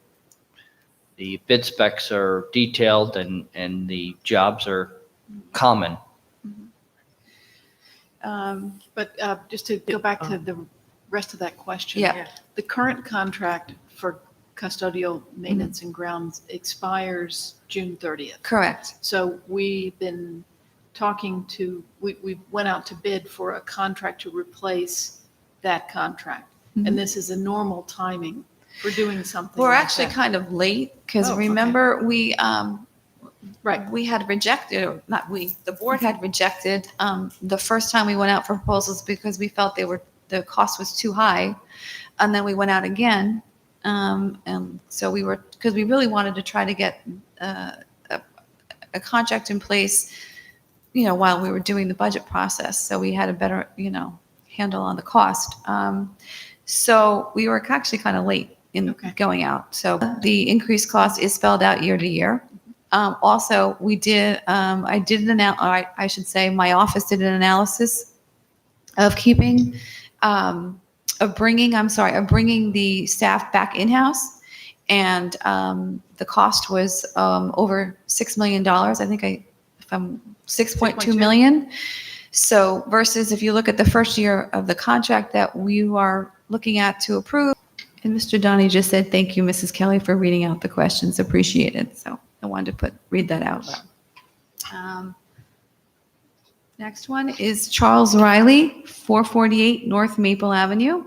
bid specs are detailed and the jobs are common. But just to go back to the rest of that question. Yeah. The current contract for custodial maintenance and grounds expires June 30th. Correct. So we've been talking to, we went out to bid for a contract to replace that contract. Mhm. And this is a normal timing for doing something We're like actually that. kind of late because Oh, okay. remember Right. we had rejected, or not we, the board had rejected the first time we went out for proposals because we felt the cost was too high. And then we went out again. And so because we really wanted to try to get a contract in place, while we were doing the budget process. So we had a better, handle on the cost. So we were actually kind of late in going out. So the increased cost is spelled out year to year. Also, we did, I should say, my office did an analysis of bringing the staff back in-house. And the cost was over $6 million. I think if I'm 6.2 million. So versus if you look at the first year of the contract that we are looking at to approve, and Mr. Donnie just said, thank you, Mrs. Kelly, for reading out the questions. Appreciated. So I wanted to read that out loud. Next one is Charles Riley, 448 North Maple Avenue.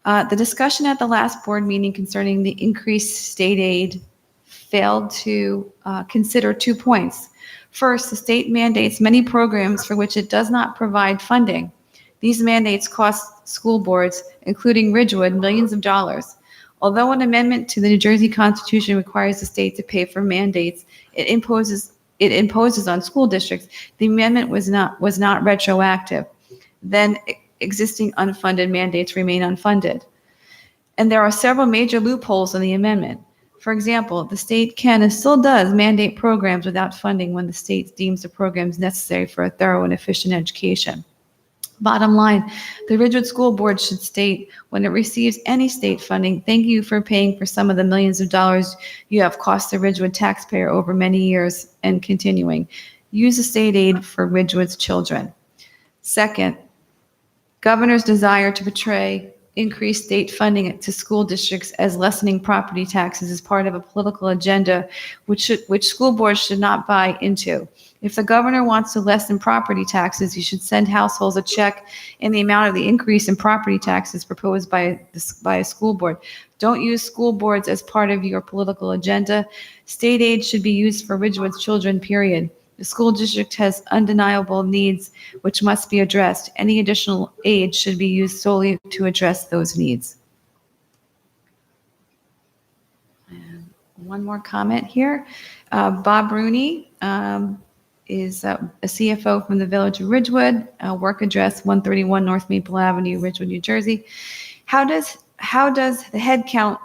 The discussion at the last board meeting concerning the increased state aid failed to consider 2 points. First, the state mandates many programs for which it does not provide funding. These mandates cost school boards, including Ridgewood, millions of dollars. Although an amendment to the New Jersey Constitution requires the state to pay for mandates it imposes on school districts, the amendment was not retroactive. Then existing unfunded mandates remain unfunded. And there are several major loopholes in the amendment. For example, the state can and still does mandate programs without funding when the state deems the programs necessary for a thorough and efficient education. Bottom line, the Ridgewood School Board should state when it receives any state funding, thank you for paying for some of the millions of dollars you have cost the Ridgewood taxpayer over many years and continuing. Use the state aid for Ridgewood's children. Second, governor's desire to portray increased state funding to school districts as lessening property taxes is part of a political agenda which school boards should not buy into. If the governor wants to lessen property taxes, he should send households a check in the amount of the increase in property taxes proposed by a school board. Don't use school boards as part of your political agenda. State aid should be used for Ridgewood's children, period. The school district has undeniable needs which must be addressed. Any additional aid should be used solely to address those needs. And one more comment here. Bob Rooney is a CFO from the Village of Ridgewood, work address 131 North Maple Avenue, Ridgewood, New Jersey. How does the head count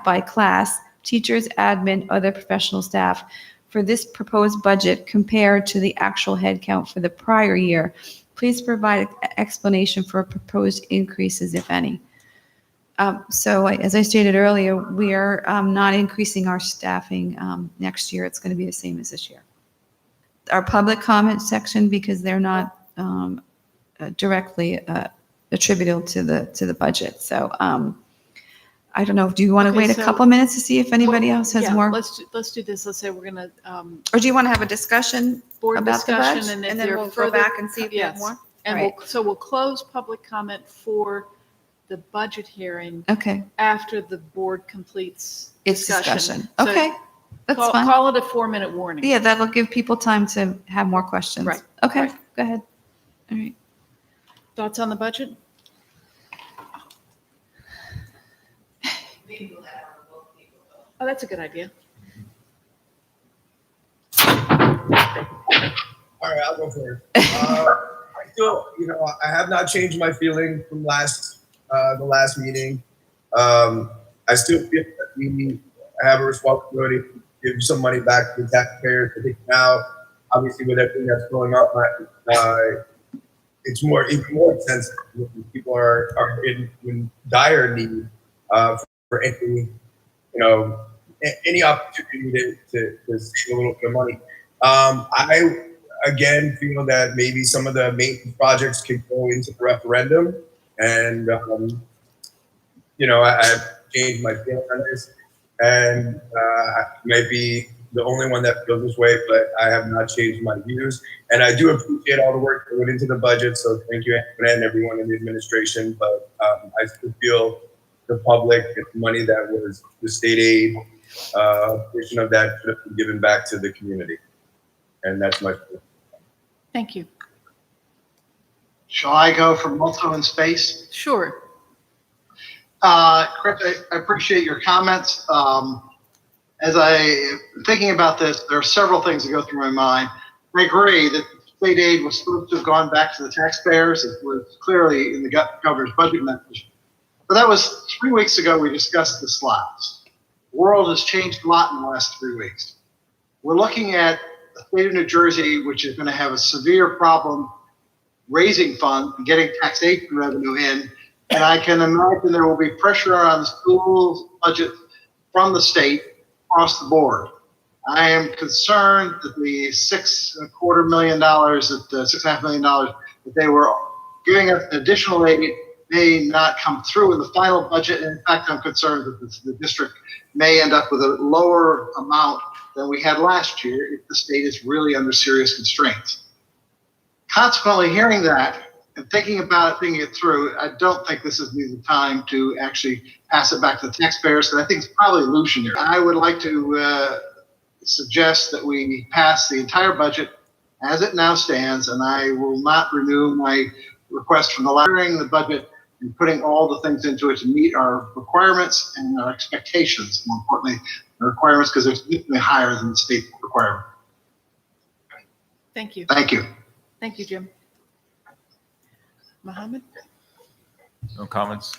by class, teachers, admin, other professional staff for this proposed budget compared to the actual head count for the prior year? Please provide an explanation for proposed increases, if any. So as I stated earlier, we are not increasing our staffing next year. It's going to be the same as this year. Our public comment section, because they're not directly attributable to the budget. So I don't know. Do you want to Okay, wait a so- couple minutes to see if anybody else has Yeah, more? Let's do this. Let's say we're going to Or do you want to have a discussion board about the discussion, budget? and if And then there we'll are go further, back and see if you have yes. more? And All we'll close public comment for the budget hearing Okay, after the board completes it's discussion. So Okay, that's call, fine. call it a 4-minute warning. Yeah, that'll give people time to have more questions. Right, Okay, right. go ahead. All right. Thoughts on the budget? Oh, that's a good idea. All right, I'll go for it. I still, I have not changed my feeling from the last meeting. I still feel that we have a responsibility to give some money back to the taxpayers. I think now, obviously, with everything that's going on, it's even more sensitive. People are in dire need for any opportunity to save a little bit of money. I again feel that maybe some of the maintenance projects could go into the referendum, and I've changed my feeling on this, and I might be the only one that feels this way, but I have not changed my views, and I do appreciate all the work that went into the budget. So thank you, Ann, and everyone in the administration. But I still feel the public, the money that was the state aid portion of that should have been given back to the community. And that's my point. Thank you. Shall I go for Multo in space? Sure. Chris, I appreciate your comments. As I'm thinking about this, there are several things that go through my mind. I agree that state aid was supposed to have gone back to the taxpayers. It was clearly in the governor's budget message. But that was 3 weeks ago we discussed the slots. The world has changed a lot in the last 3 weeks. We're looking at the state of New Jersey, which is going to have a severe problem raising funds and getting taxation revenue in. And I can imagine there will be pressure on the school's budget from the state across the board. I am concerned that the $6.25 million, $6.5 million that they were giving us additional aid may not come through in the final budget. And in fact, I'm concerned that the district may end up with a lower amount than we had last year if the state is really under serious constraints. Consequently, hearing that and thinking about it, thinking it through, I don't think this is the time to actually pass it back to the taxpayers, because I think it's probably illusionary. I would like to suggest that we pass the entire budget as it now stands, and I will not renew my request from the hearing. The budget and putting all the things into it to meet our requirements and our expectations. More importantly, the requirements, because they're significantly higher than the state requirement. Thank you. Thank you. Thank you, Jim. Mohammed? No comments?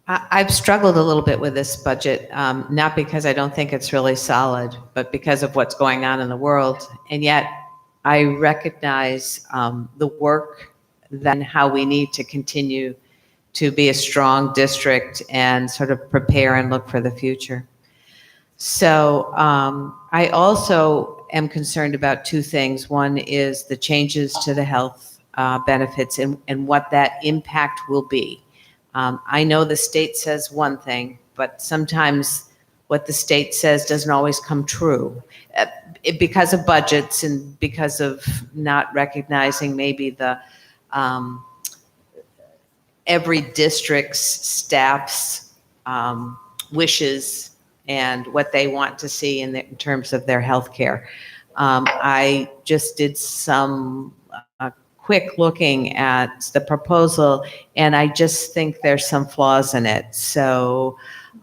I've struggled a little bit with this budget, not because I don't think it's really solid, but because of what's going on in the world. And yet I recognize the work and how we need to continue to be a strong district and sort of prepare and look for the future. So I also am concerned about two things. One is the changes to the health benefits and what that impact will be. I know the state says one thing, but sometimes what the state says doesn't always come true because of budgets and because of not recognizing maybe the every district's staff's wishes and what they want to see in terms of their health care. I just did some quick looking at the proposal, and I just think there's some flaws in it. So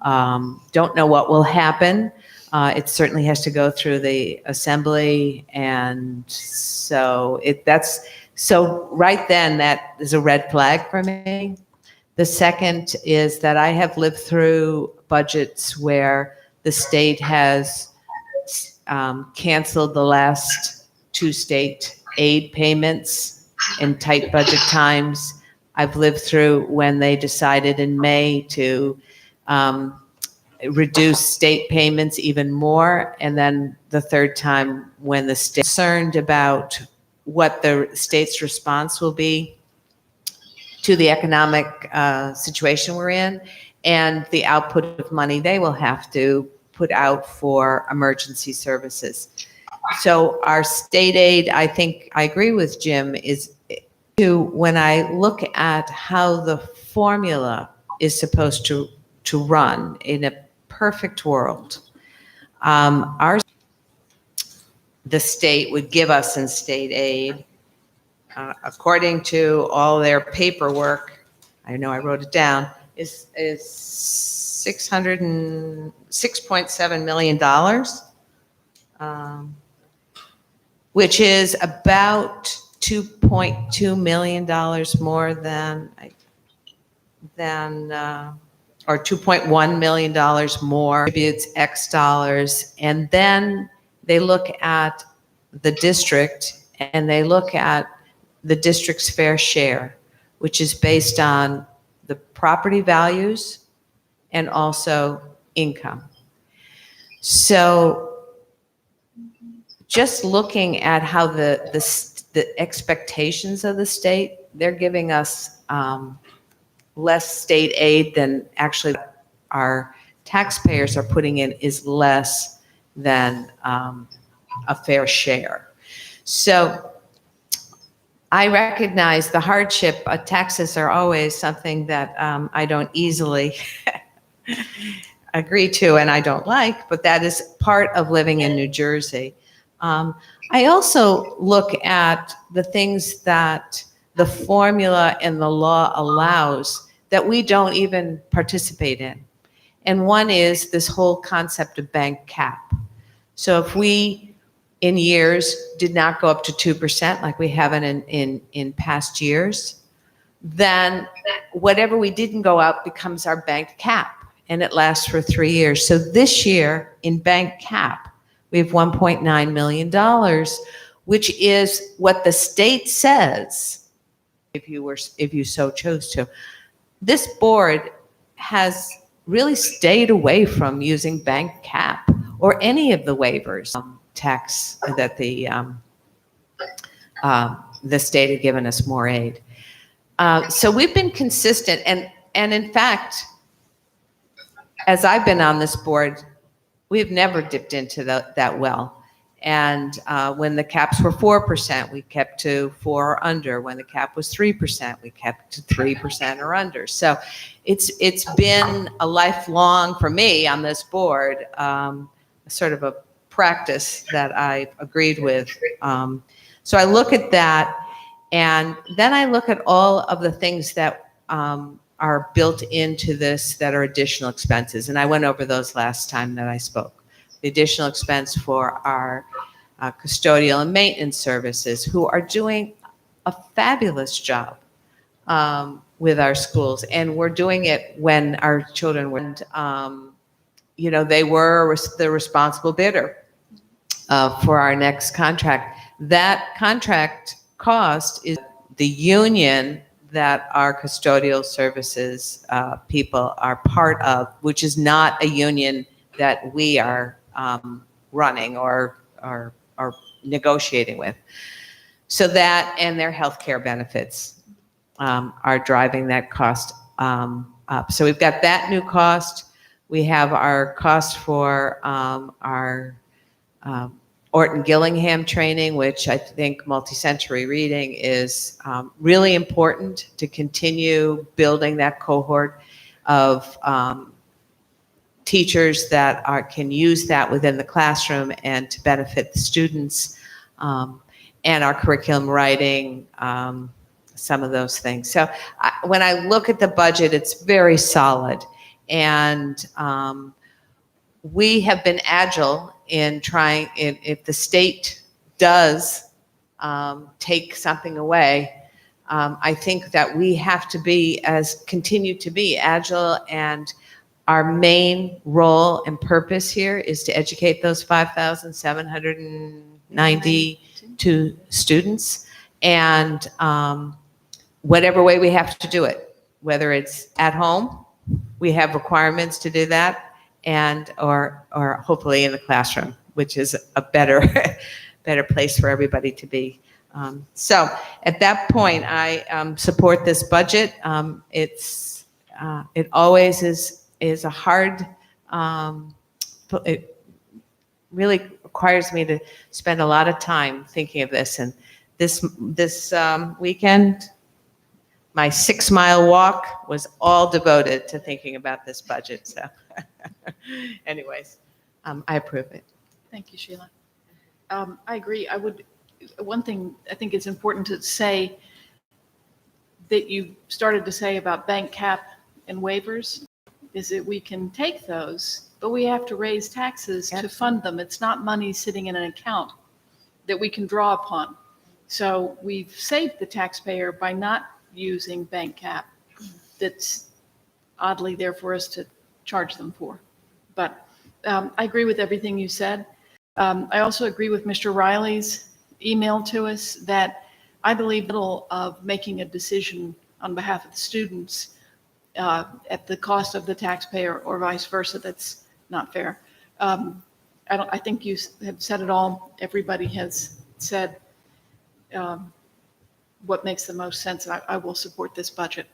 don't know what will happen. It certainly has to go through the assembly, and so so right then that is a red flag for me. The second is that I have lived through budgets where the state has canceled the last two state aid payments in tight budget times. I've lived through when they decided in May to reduce state payments even more. And then the third time when the state concerned about what the state's response will be to the economic situation we're in and the output of money they will have to put out for emergency services. So our state aid, I think I agree with Jim, is when I look at how the formula is supposed to run in a perfect world, the state would give us in state aid, according to all their paperwork, I know I wrote it down, is $606.7 million, which is about $2.2 million more than or $2.1 million more, contributes X dollars. And then they look at the district and they look at the district's fair share, which is based on the property values and also income. So just looking at how the expectations of the state, they're giving us less state aid than actually our taxpayers are putting in is less than a fair share. So I recognize the hardship. Taxes are always something that I don't easily agree to and I don't like, but that is part of living in New Jersey. I also look at the things that the formula and the law allows that we don't even participate in. And one is this whole concept of bank cap. So if we, in years, did not go up to 2% like we haven't in past years, then whatever we didn't go up becomes our bank cap, and it lasts for 3 years. So this year in bank cap, we have $1.9 million, which is what the state says, if you so chose to. This board has really stayed away from using bank cap or any of the waivers tax that the state had given us more aid. So we've been consistent, and in fact, as I've been on this board, we've never dipped into that well. And when the caps were 4%, we kept to 4 or under. When the cap was 3%, we kept to 3% or under. So it's been a lifelong, for me on this board, sort of a practice that I agreed with. So I look at that, And then I look at all of the things that are built into this that are additional expenses. And I went over those last time that I spoke. The additional expense for our custodial and maintenance services, who are doing a fabulous job with our schools. And we're doing it when our children were, they were the responsible bidder for our next contract. That contract cost is the union that our custodial services people are part of, which is not a union that we are running or negotiating with. So that and their healthcare benefits are driving that cost up. So we've got that new cost. We have our cost for our Orton Gillingham training, which I think multi-sensory reading is really important to continue building that cohort of teachers that can use that within the classroom and to benefit the students, and our curriculum writing, some of those things. So when I look at the budget, it's very solid. And we have been agile in trying, if the state does take something away, I think that we have to continue to be agile, and our main role and purpose here is to educate those 5,792 students, and whatever way we have to do it, whether it's at home, we have requirements to do that, and or hopefully in the classroom, which is a better place for everybody to be. So at that point, I support this budget. It always is a hard. It really requires me to spend a lot of time thinking of this. And this weekend, my 6-mile walk was all devoted to thinking about this budget. So anyways, I approve it. Thank you, Sheila. I agree. One thing I think it's important to say that you started to say about bank cap and waivers is that we can take those, but we have to raise taxes to fund them. It's not money sitting in an account that we can draw upon. So we've saved the taxpayer by not using bank cap that's oddly there for us to charge them for. But I agree with everything you said. I also agree with Mr. Riley's email to us that I believe little of making a decision on behalf of the students at the cost of the taxpayer or vice versa. That's not fair. I think you have said it all. Everybody has said what makes the most sense. I will support this budget.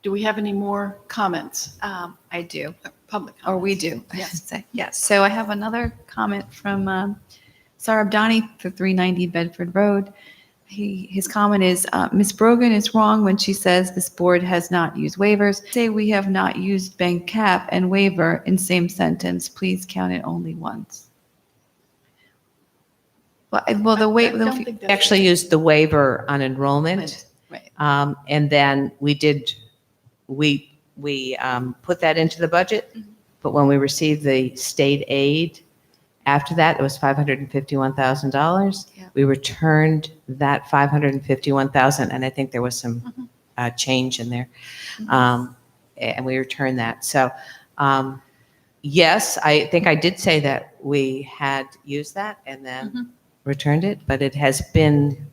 Do we have any more comments? I do. Public comments? Or we do, I Yes. should say. Yes. So I have another comment from Sarab Dani for 390 Bedford Road. His comment is, Ms. Brogan is wrong when she says this board has not used waivers. Say we have not used bank cap and waiver in same sentence. Please count it only once. Well, I don't think that's Actually used the waiver on enrollment. Right. And then we put that into the budget, but when we received the state aid, after that, it was $551,000. Yeah. We returned that $551,000, and I think there was some change in there. And we returned that. So, yes, I think I did say that we had used that and then returned it, but it has been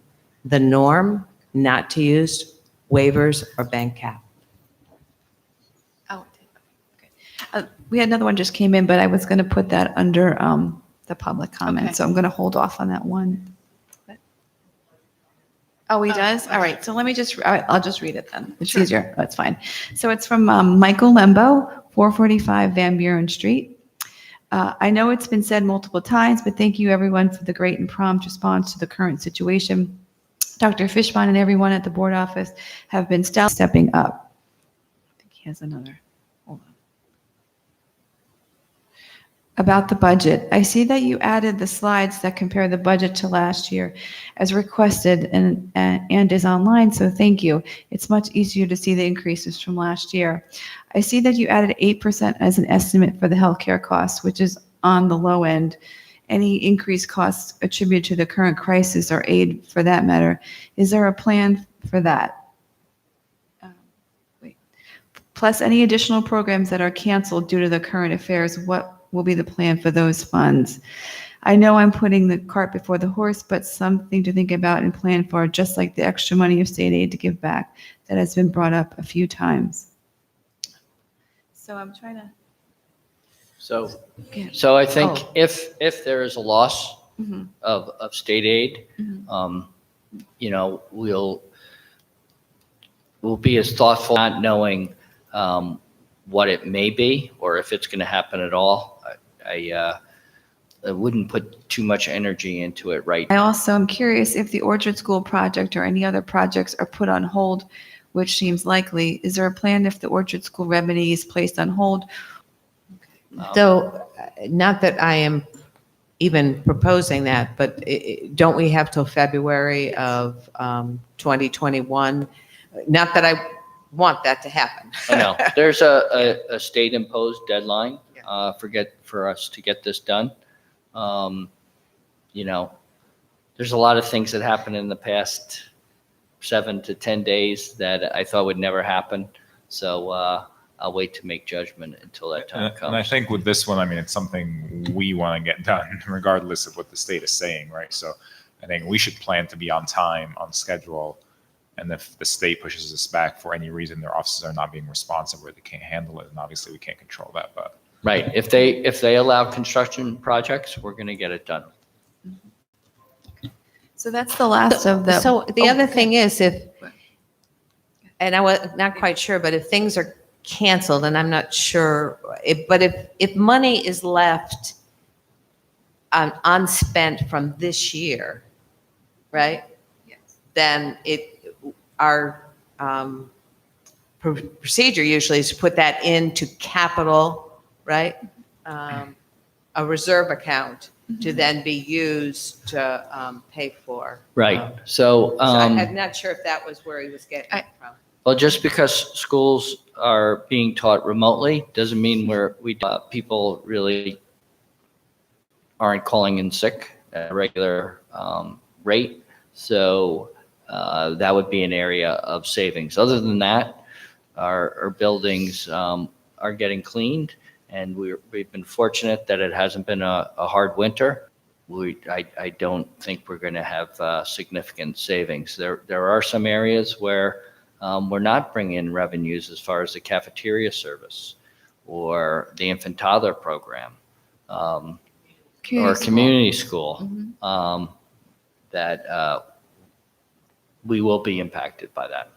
the norm not to use waivers or bank cap. Oh, okay. We had another one just came in, but I was going to put that under the public comment, Okay. so I'm going to hold off on that one. Oh, he does? All right, so let me just, all right, I'll just read it then. It's easier. That's fine. So it's from Michael Lembo, 445 Van Buren Street. I know it's been said multiple times, but thank you everyone for the great and prompt response to the current situation. Dr. Fishbon and everyone at the board office have been stepping up. I think he has another. Hold about the budget. I see that you added the slides that compare the budget to last year as requested and is online, so thank you. It's much easier to see the increases from last year. I see that you added 8% as an estimate for the healthcare costs, which is on the low end. Any increased costs attributed to the current crisis or aid for that matter. Is there a plan for that? Plus any additional programs that are canceled due to the current affairs, what will be the plan for those funds? I know I'm putting the cart before the horse, but something to think about and plan for, just like the extra money of state aid to give back that has been brought up a few times. So I'm trying to. So, Okay. so I think Oh. if there is a loss Mhm. of state aid, Mhm. you know, we'll be as thoughtful, not knowing what it may be or if it's going to happen at all. I wouldn't put too much energy into it right I now. also am curious if the Orchard School project or any other projects are put on hold, which seems likely. Is there a plan if the Orchard School remedy is placed on hold? Though, not that I am even proposing that, but don't we have till February of 2021? Not that I want that to happen. I know there's a state imposed deadline for us to get this done. You know, there's a lot of things that happened in the past 7 to 10 days that I thought would never happen. So I'll wait to make judgment until that time comes. And I think with this one, I mean, it's something we want to get done regardless of what the state is saying, right? So I think we should plan to be on time, on schedule. And if the state pushes us back for any reason, their offices are not being responsive or they can't handle it, and obviously we can't control that. But Right. If they allow construction projects, we're going to get it done. So that's the last of the. So the Oh, other okay. thing is and I was not quite sure, but if things are canceled, and I'm not sure, but if money is left unspent from this year, right? Yes. Then our procedure usually is to put that into capital, right? A reserve account to then be used to pay for. Right. So, I'm not sure if that was where he was getting it from. well, just because schools are being taught remotely doesn't mean people really aren't calling in sick at a regular rate. So that would be an area of savings. Other than that, our buildings are getting cleaned, and we've been fortunate that it hasn't been a hard winter. I don't think we're going to have significant savings. There are some areas where we're not bringing in revenues as far as the cafeteria service or the infant toddler program or community school that we will be impacted by that.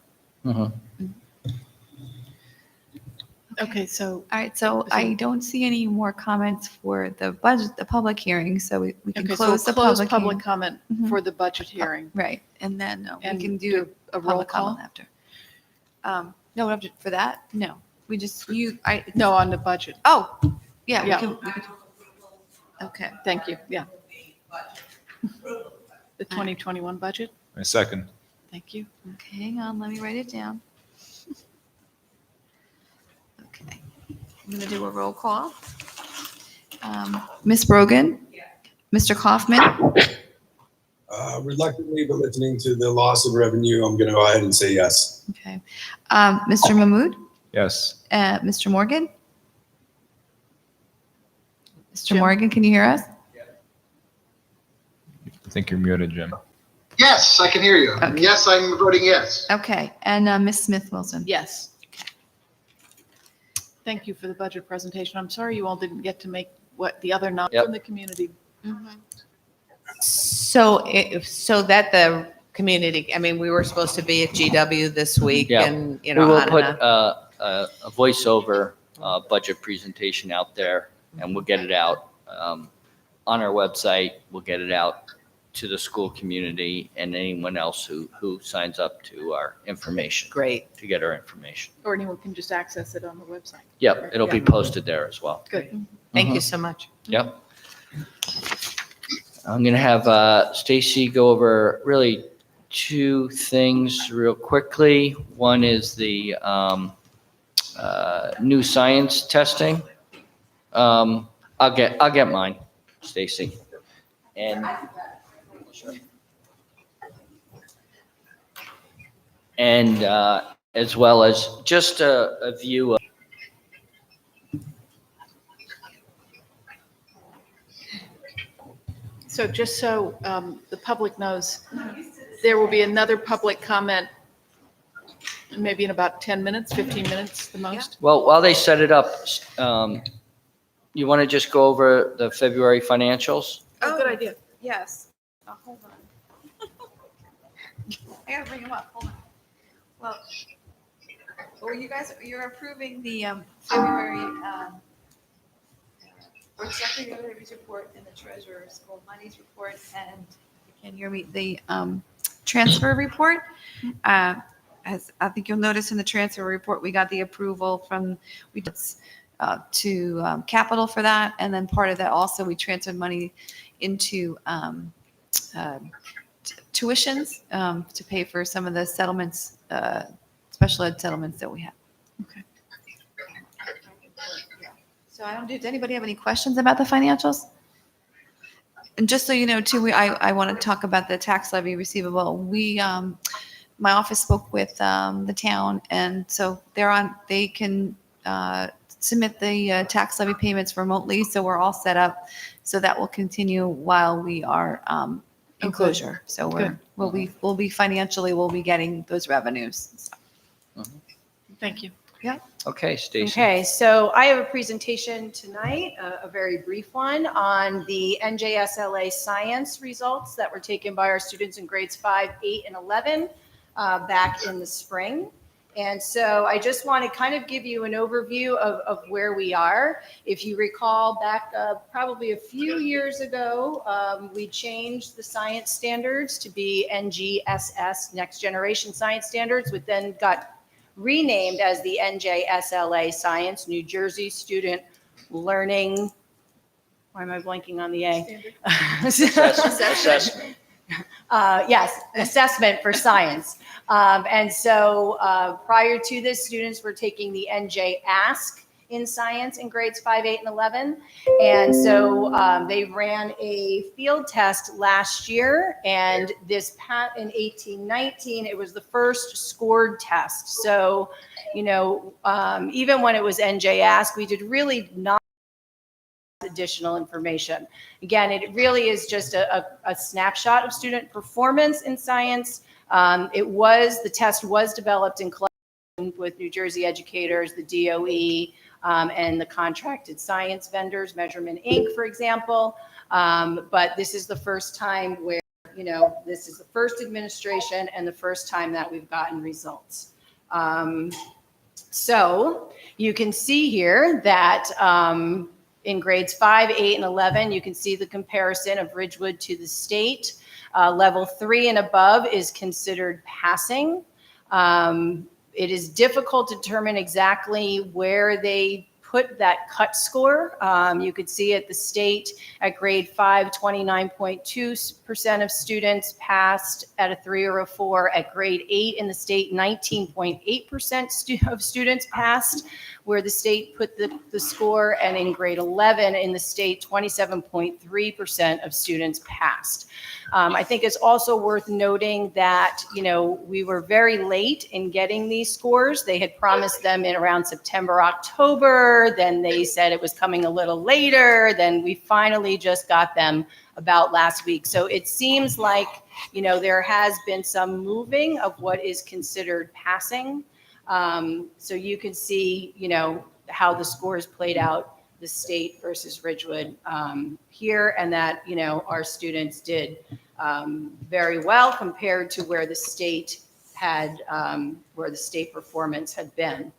Okay, so, All right, so I don't see any more comments for the budget, the public hearing, so we can okay, so close the close public public hearing. comment Mhm. for the budget hearing. Right, and then we And can do do a a roll public call? comment after. No, we have to, for that? No, we just, No, on the budget. oh, yeah, Yeah. we can. Okay, Thank you, yeah. The 2021 budget, a second. thank you. okay, hang on, let me write it down. Okay, I'm gonna do a roll call. Ms. Brogan? Mr. Kaufman? Reluctantly, but listening to the loss of revenue, I'm going to go ahead and say yes. Okay. Mr. Mahmood? Yes. Mr. Morgan? Mr. Jim? Morgan, can you hear us? I think you're muted, Jim. Yes, I can hear you. Okay. Yes, I'm voting yes. Okay, and Ms. Smith Wilson? Yes. Thank you for the budget presentation. I'm sorry you all didn't get to make what the other not Yep. from the community. So that the community, I mean, we were supposed to be at GW this week Yeah. and, you We know, will on put and on. a voiceover budget presentation out there, and we'll get it out on our website. We'll get it out to the school community and anyone else who signs up to our information, Great. to get our information. Or anyone can just access it on the website. Yep, it'll be Yeah. posted there as well. Good. Thank you so much. Yep. I'm going to have Stacy go over really two things real quickly. One is the new science testing. I'll get mine, Stacy. And sure. And as well as just a view of So just so the public knows, there will be another public comment maybe in about 10 minutes, 15 minutes the most. well, while they set it up, you want to just go over the February financials? Oh, good idea. Yes. Hold on. I gotta bring him up. Hold on. Well, you guys, you're approving the February board secretary's report and the treasurer's school monies report, and can you hear me? The transfer report. As I think you'll notice in the transfer report, we got the approval from to capital for that, and then part of that also we transferred money into tuitions to pay for some of the settlements, special ed settlements that we have. Okay. So I don't. Does anybody have any questions about the financials? And just so you know, too, I want to talk about the tax levy receivable. My office spoke with the town, and so they can submit the tax levy payments remotely. So we're all set up. So that will continue while we are in closure. So we'll be financially, we'll be getting those revenues. So. Thank you. Okay, Stacy. Okay, so I have a presentation tonight, a very brief one, on the NJSLA science results that were taken by our students in grades 5, 8, and 11 back in the spring. And so I just want to kind of give you an overview of where we are. If you recall back probably a few years ago, we changed the science standards to be NGSS, Next Generation Science Standards, which then got renamed as the NJSLA Science, New Jersey Student Learning. Why am I blanking on the A? Assessment. Yes, assessment for science. And so prior to this, students were taking the NJ Ask in science in grades 5, 8, and 11. And so they ran a field test last year, and in 18-19, it was the first scored test. So, even when it was NJ Ask, we did really not additional information. Again, it really is just a snapshot of student performance in science. The test was developed in collaboration with New Jersey educators, the DOE, and the contracted science vendors, Measurement Inc., for example. But this is the first time where, this is the first administration and the first time that we've gotten results. So you can see here that in grades 5, 8, and 11, you can see the comparison of Ridgewood to the state. Level 3 and above is considered passing. It is difficult to determine exactly where they put that cut score. You could see at the state at grade 5, 29.2% of students passed at a 3 or a 4. At grade 8 in the state, 19.8% of students passed where the state put the score. And in grade 11 in the state, 27.3% of students passed. I think it's also worth noting that, we were very late in getting these scores. They had promised them in around September, October. Then they said it was coming a little later. Then we finally just got them about last week. So it seems like, there has been some moving of what is considered passing. So you can see, how the scores played out, the state versus Ridgewood here, and that, our students did very well compared to where the state performance had been.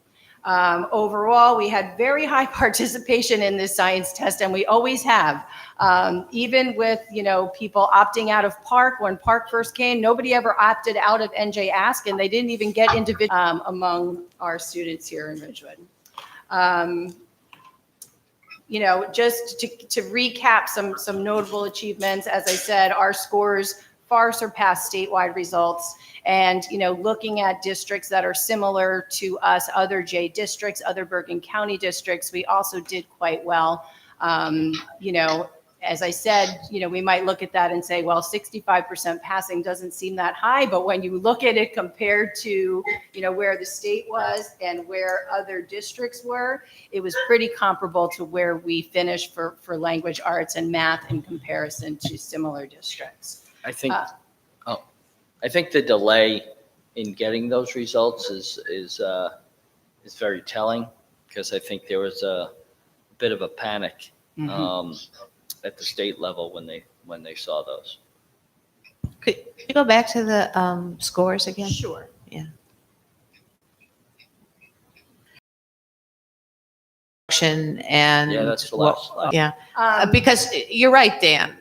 Overall, we had very high participation in this science test, and we always have. Even with, people opting out of Park. When Park first came, nobody ever opted out of NJ Ask, and they didn't even get individual among our students here in Ridgewood. just to recap some notable achievements, as I said, our scores far surpass statewide results. And, looking at districts that are similar to us, other J districts, other Bergen County districts, we also did quite well. As I said, we might look at that and say, well, 65% passing doesn't seem that high. But when you look at it compared to, where the state was and where other districts were, it was pretty comparable to where we finished for language arts and math in comparison to similar districts. I think the delay in getting those results is very telling, because I think there was a bit of a panic at the state level when they saw those. Could you go back to the scores again? Sure. Yeah. And Yeah, that's the last slide. Yeah, because you're right, Dan.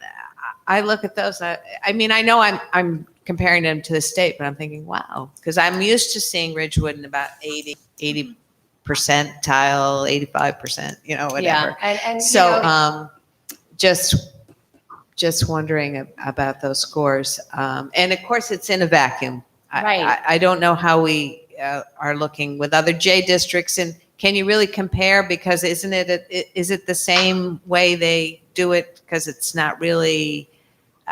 I look at those. I mean, I know I'm comparing them to the state, but I'm thinking, wow, because I'm used to seeing Ridgewood in about 80 percentile, 85%, whatever. Yeah, and So just wondering about those scores. And of course, it's in a vacuum. Right. I don't know how we are looking with other J districts, and can you really compare? Because is it the same way they do it? Because it's not really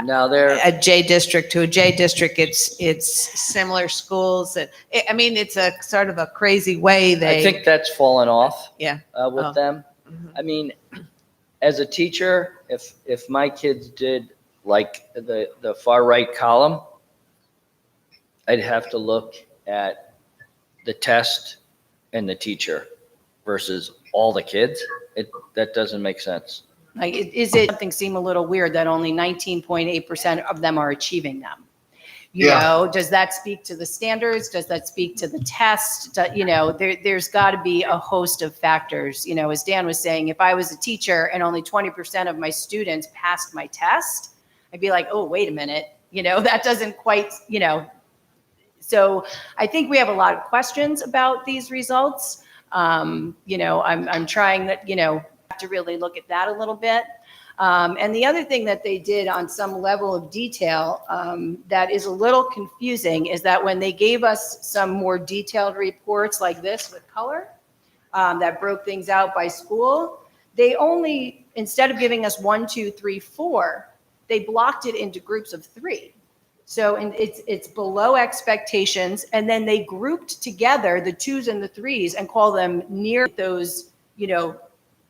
Now they're a J district to a J district. It's similar schools. I mean, it's a sort of a crazy way I think that's fallen off. Yeah. With Oh. them. Mhm. I mean, as a teacher, if my kids did like the far right column, I'd have to look at the test and the teacher versus all the kids. That doesn't make sense. Like, is it something seem a little weird that only 19.8% of them are achieving them? Does that speak to the standards? Does that speak to the test? There's got to be a host of factors. As Dan was saying, if I was a teacher and only 20% of my students passed my test, I'd be like, oh, wait a minute. That doesn't quite, So I think we have a lot of questions about these results. I'm trying that, to really look at that a little bit. And the other thing that they did on some level of detail that is a little confusing is that when they gave us some more detailed reports like this with color that broke things out by school, they only, instead of giving us 1, 2, 3, 4, they blocked it into groups of 3. So it's below expectations. And then they grouped together the 2s and the 3s and call them near those,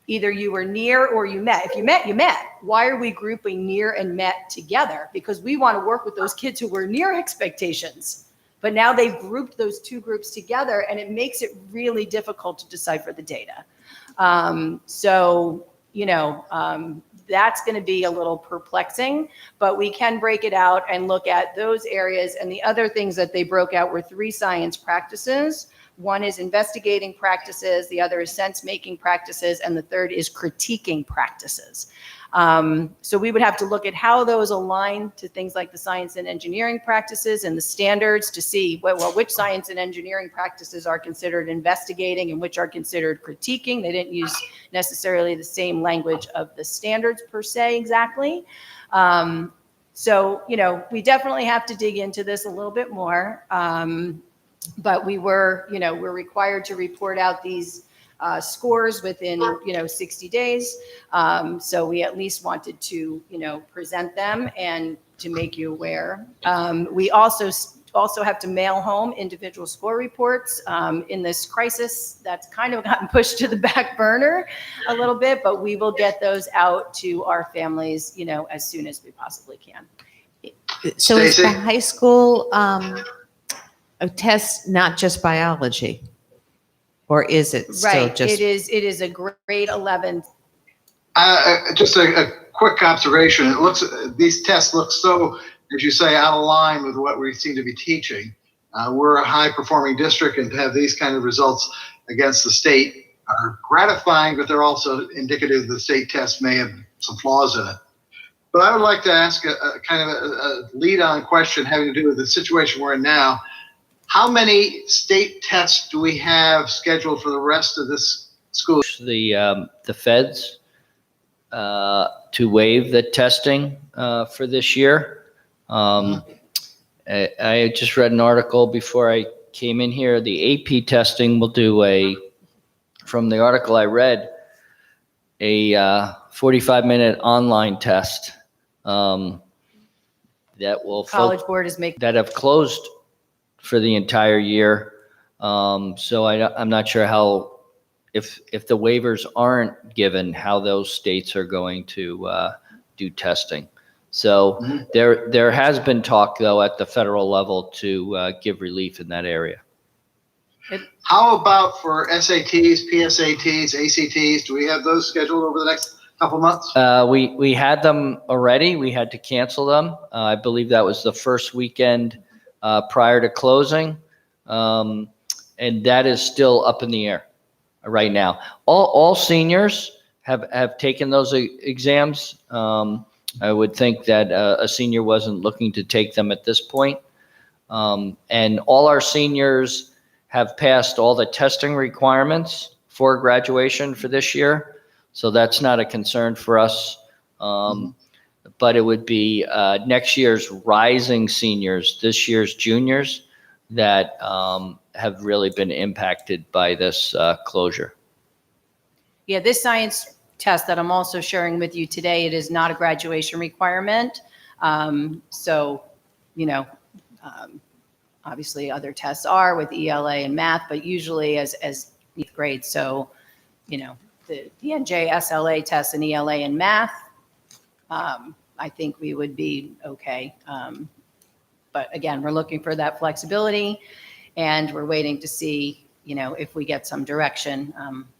either you were near or you met. If you met, you met. Why are we grouping near and met together? Because we want to work with those kids who were near expectations. But now they've grouped those 2 groups together, and it makes it really difficult to decipher the data. That's going to be a little perplexing, but we can break it out and look at those areas. And the other things that they broke out were 3 science practices. One is investigating practices, the other is sense-making practices, and the third is critiquing practices. So we would have to look at how those align to things like the science and engineering practices and the standards to see, which science and engineering practices are considered investigating and which are considered critiquing. They didn't use necessarily the same language of the standards per se exactly. So, we definitely have to dig into this a little bit more. But we're required to report out these scores within, 60 days. So we at least wanted to, present them and to make you aware. We also have to mail home individual score reports in this crisis. That's kind of gotten pushed to the back burner a little bit, but we will get those out to our families, as soon as we possibly can. So is Stacey? the high school a test not just biology? Or is it still Right, just? it is a grade 11. Just a quick observation. These tests look so, as you say, out of line with what we seem to be teaching. We're a high-performing district, and to have these kind of results against the state are gratifying, but they're also indicative the state test may have some flaws in it. But I would like to ask a kind of a lead-on question having to do with the situation we're in now. How many state tests do we have scheduled for the rest of this school? The feds to waive the testing for this year. I just read an article before I came in here. The AP testing will do from the article I read, a 45-minute online test that will College Board is making. that have closed for the entire year. So I'm not sure how, if the waivers aren't given, how those states are going to do testing. So there has been talk, though, at the federal level to give relief in that area. How about for SATs, PSATs, ACTs? Do we have those scheduled over the next couple months? We had them already. We had to cancel them. I believe that was the first weekend prior to closing. And that is still up in the air right now. All seniors have taken those exams. I would think that a senior wasn't looking to take them at this point. And all our seniors have passed all the testing requirements for graduation for this year. So that's not a concern for us. But it would be next year's rising seniors, this year's juniors, that have really been impacted by this closure. Yeah, this science test that I'm also sharing with you today, it is not a graduation requirement. So, obviously other tests are with ELA and math, but usually as 8th grade. So, the NJ SLA test in ELA and math, I think we would be okay. But again, we're looking for that flexibility and we're waiting to see, if we get some direction.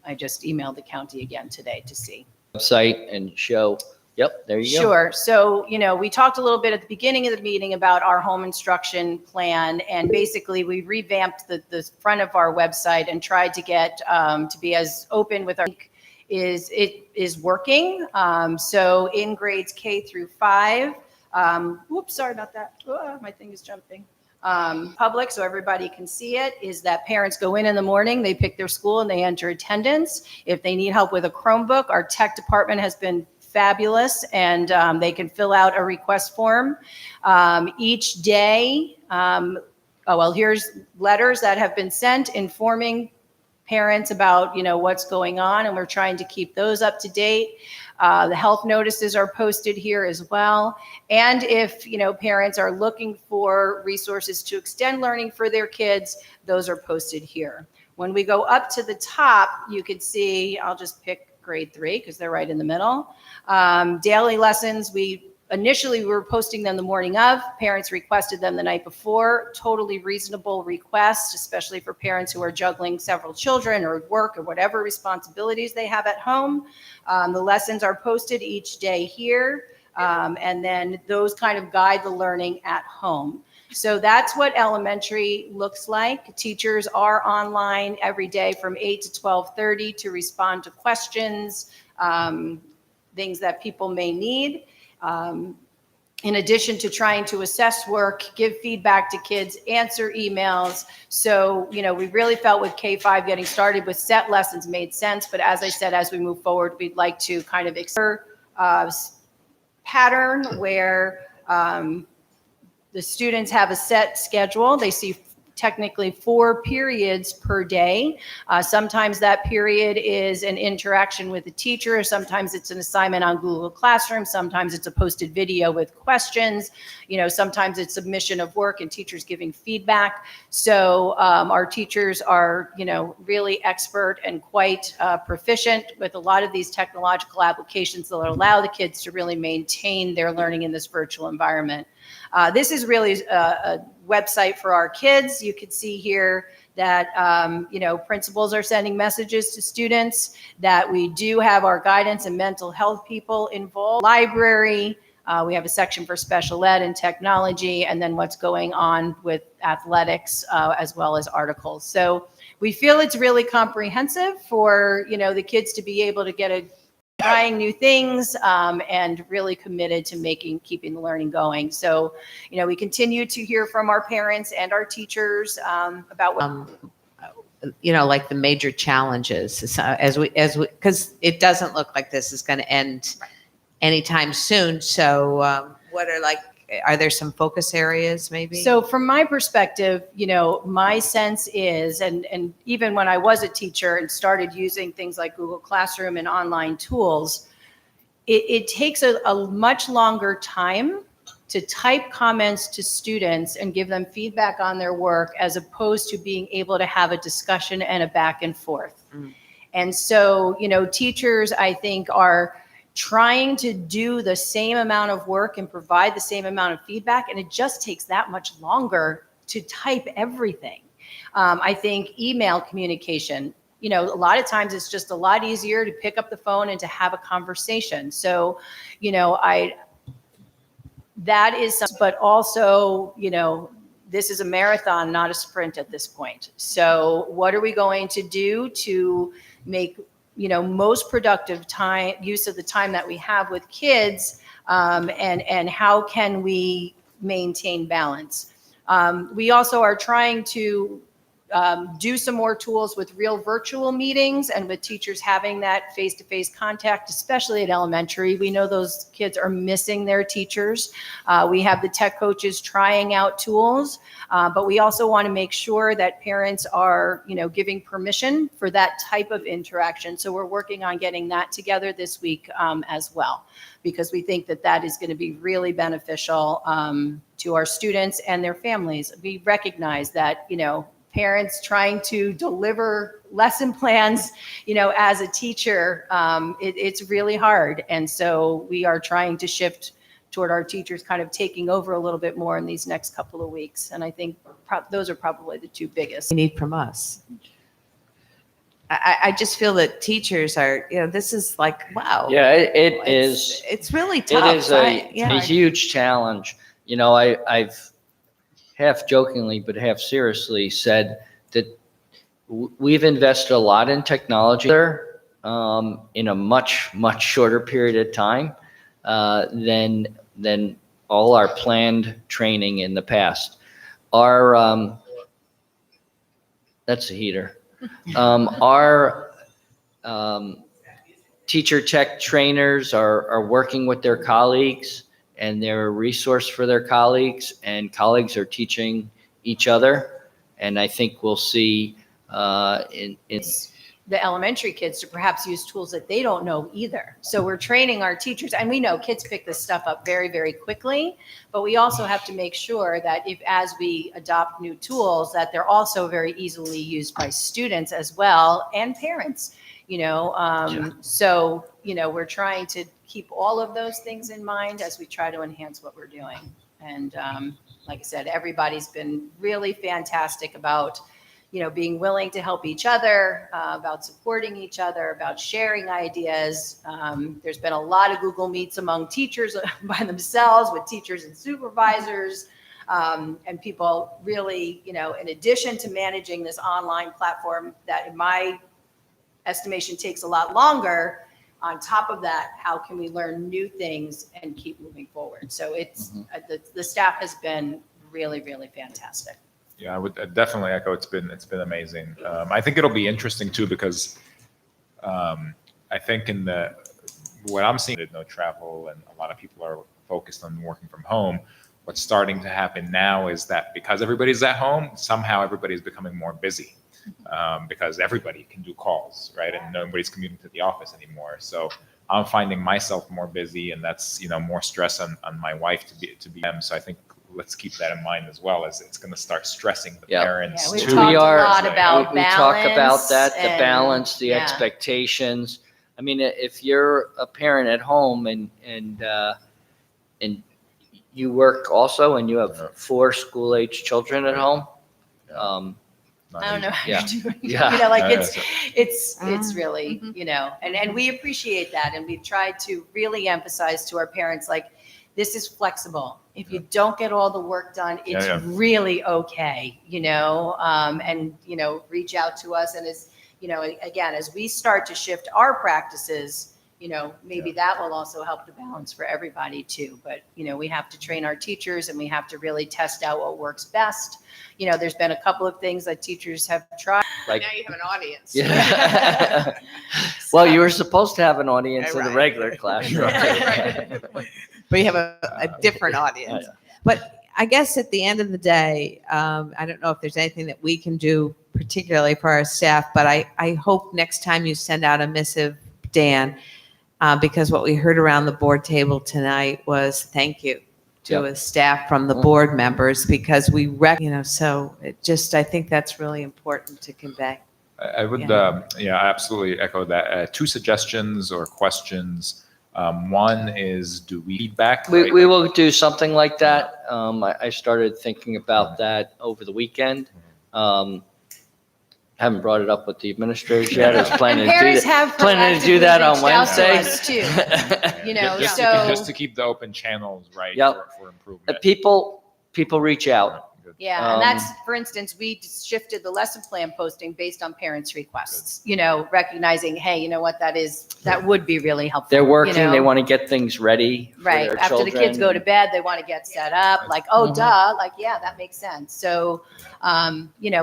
I just emailed the county again today to see. Website and show. Yep, there you go. Sure. So, we talked a little bit at the beginning of the meeting about our home instruction plan, and basically we revamped the front of our website and tried to get to be as open with our. It is working. So in grades K through 5, whoops, sorry about that. My thing is jumping. Public, so everybody can see it, is that parents go in the morning, they pick their school and they enter attendance. If they need help with a Chromebook, our tech department has been fabulous, and they can fill out a request form each day. Here's letters that have been sent informing parents about, what's going on, and we're trying to keep those up to date. The health notices are posted here as well. And if, parents are looking for resources to extend learning for their kids, those are posted here. When we go up to the top, you can see, I'll just pick grade 3 because they're right in the middle. Daily lessons, initially we were posting them the morning of. Parents requested them the night before. Totally reasonable request, especially for parents who are juggling several children or work or whatever responsibilities they have at home. The lessons are posted each day here. And then those kind of guide the learning at home. So that's what elementary looks like. Teachers are online every day from 8 to 12:30 to respond to questions, things that people may need. In addition to trying to assess work, give feedback to kids, answer emails. So, we really felt with K-5 getting started with set lessons made sense. But as I said, as we move forward, we'd like to kind of explore pattern where the students have a set schedule. They see technically 4 periods per day. Sometimes that period is an interaction with the teacher. Sometimes it's an assignment on Google Classroom. Sometimes it's a posted video with questions. Sometimes it's submission of work and teachers giving feedback. So our teachers are, really expert and quite proficient with a lot of these technological applications that will allow the kids to really maintain their learning in this virtual environment. This is really a website for our kids. You can see here that, principals are sending messages to students, that we do have our guidance and mental health people involved. Library, we have a section for special ed and technology, and then what's going on with athletics, as well as articles. So we feel it's really comprehensive for, the kids to be able to get trying new things, and really committed to keeping the learning going. So, we continue to hear from our parents and our teachers about what like the major challenges as we, because it doesn't look like this is going to end anytime soon. So what are there some focus areas maybe? So from my perspective, my sense is, and even when I was a teacher and started using things like Google Classroom and online tools, it takes a much longer time to type comments to students and give them feedback on their work as opposed to being able to have a discussion and a back and forth. And so, teachers, I think, are trying to do the same amount of work and provide the same amount of feedback, and it just takes that much longer to type everything. I think email communication, a lot of times it's just a lot easier to pick up the phone and to have a conversation. So, that is, but also, this is a marathon, not a sprint at this point. So what are we going to do to make, most productive use of the time that we have with kids, and how can we maintain balance? We also are trying to do some more tools with real virtual meetings and with teachers having that face-to-face contact, especially at elementary. We know those kids are missing their teachers. We have the tech coaches trying out tools, but we also want to make sure that parents are, giving permission for that type of interaction. So we're working on getting that together this week as well, because we think that is going to be really beneficial to our students and their families. We recognize that, parents trying to deliver lesson plans, as a teacher, it's really hard. And so we are trying to shift toward our teachers kind of taking over a little bit more in these next couple of weeks. And I think those are probably the two biggest. You need from us. I just feel that teachers are, this is like, wow. Yeah, it is. It's really tough. It is a huge challenge. I've half jokingly, but half seriously said that we've invested a lot in technology there in a much, much shorter period of time than all our planned training in the past. That's a heater. Our teacher tech trainers are working with their colleagues, and they're a resource for their colleagues, and colleagues are teaching each other. And I think we'll see the elementary kids to perhaps use tools that they don't know either. So we're training our teachers, and we know kids pick this stuff up very, very quickly, but we also have to make sure that as we adopt new tools, that they're also very easily used by students as well, and parents, So, we're trying to keep all of those things in mind as we try to enhance what we're doing. And like I said, everybody's been really fantastic about, being willing to help each other, about supporting each other, about sharing ideas. There's been a lot of Google Meets among teachers by themselves, with teachers and supervisors, and people really, in addition to managing this online platform that in my estimation takes a lot longer, on top of that, how can we learn new things and keep moving forward? So it's the staff has been really, really fantastic. Yeah, I would definitely echo. It's been amazing. I think it'll be interesting too, because I think what I'm seeing, no travel, and a lot of people are focused on working from home. What's starting to happen now is that because everybody's at home, somehow everybody's becoming more busy. Because everybody can do calls, right? And nobody's commuting to the office anymore. So I'm finding myself more busy, and that's, more stress on my wife to be them. So I think let's keep that in mind as well, as it's going to start stressing the parents. Yeah, we've talked a lot about we talk about that, the and- balance, the expectations. I mean, if you're a parent at home and you work also, and you have 4 school-age children at home, I don't know how Yeah. you're doing. Yeah. It's really, and we appreciate that. And we've tried to really emphasize to our parents, like, this is flexible. If you don't get all the work done, it's really okay, and, reach out to us. And as, again, as we start to shift our practices, maybe that will also help the balance for everybody too. But, we have to train our teachers, and we have to really test out what works best. There's been a couple of things that teachers have tried. like, Now you have an audience. yeah. Well, you were supposed to have an audience in the Right. regular classroom. Right. But you have a different audience. Yeah. But I guess at the end of the day, I don't know if there's anything that we can do particularly for our staff, but I hope next time you send out a missive, Dan, because what we heard around the board table tonight was thank you to Yep. a staff from the board members, because we so it just, I think that's really important to convey. I would, Yeah. yeah, absolutely echo that. Two suggestions or questions. One is, do we feedback? We, right? we will do something like that. I started thinking about that over the weekend. Haven't brought it up with the administrators yet. I was planning to do Parents that. have Planning to do proactively that on reached out to Wednesday. us too. You know, Just so to keep the open channels, right? Yep. For improvement. People reach out. Good. yeah, and that's, for instance, we shifted the lesson plan posting based on parents' requests. Recognizing, hey, you know what, that would be really helpful. They're working. you know? They want to get things ready for Right. their After the kids go to children. bed, they want to get set up like, oh, Mhm. duh. Like, yeah, that makes sense. So,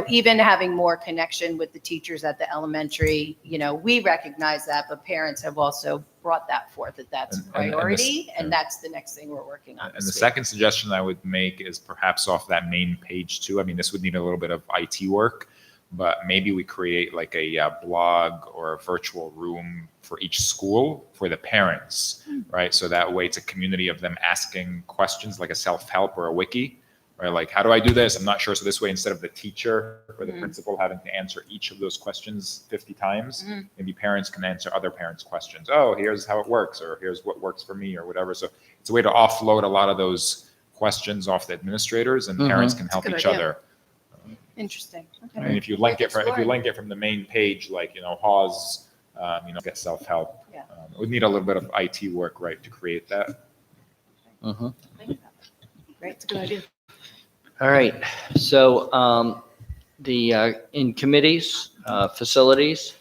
even having more connection with the teachers at the elementary, we recognize that, but parents have also brought that forth, that's a And this- priority. And yeah. that's the next thing we're working on. And this the week. second suggestion I would make is perhaps off that main page too. I mean, this would need a little bit of IT work, but maybe we create like a blog or a virtual room for each school for the parents, right? So that way it's a community of them asking questions, like a self-help or a wiki, right? Like, how do I do this? I'm not sure. So this way, instead of the teacher or the principal having to answer each of those questions 50 times, maybe parents can answer other parents' questions. Oh, here's how it works, or here's what works for me, or whatever. So it's a way to offload a lot of those questions off the administrators, and parents can help good each idea. other. Interesting. And if you link it Exploring. from the main page, like, Hawes, get self-help. Yeah. It would need a little bit of IT work, right, to create that. Mhm. Great. It's a good idea. All right. So in committees, facilities,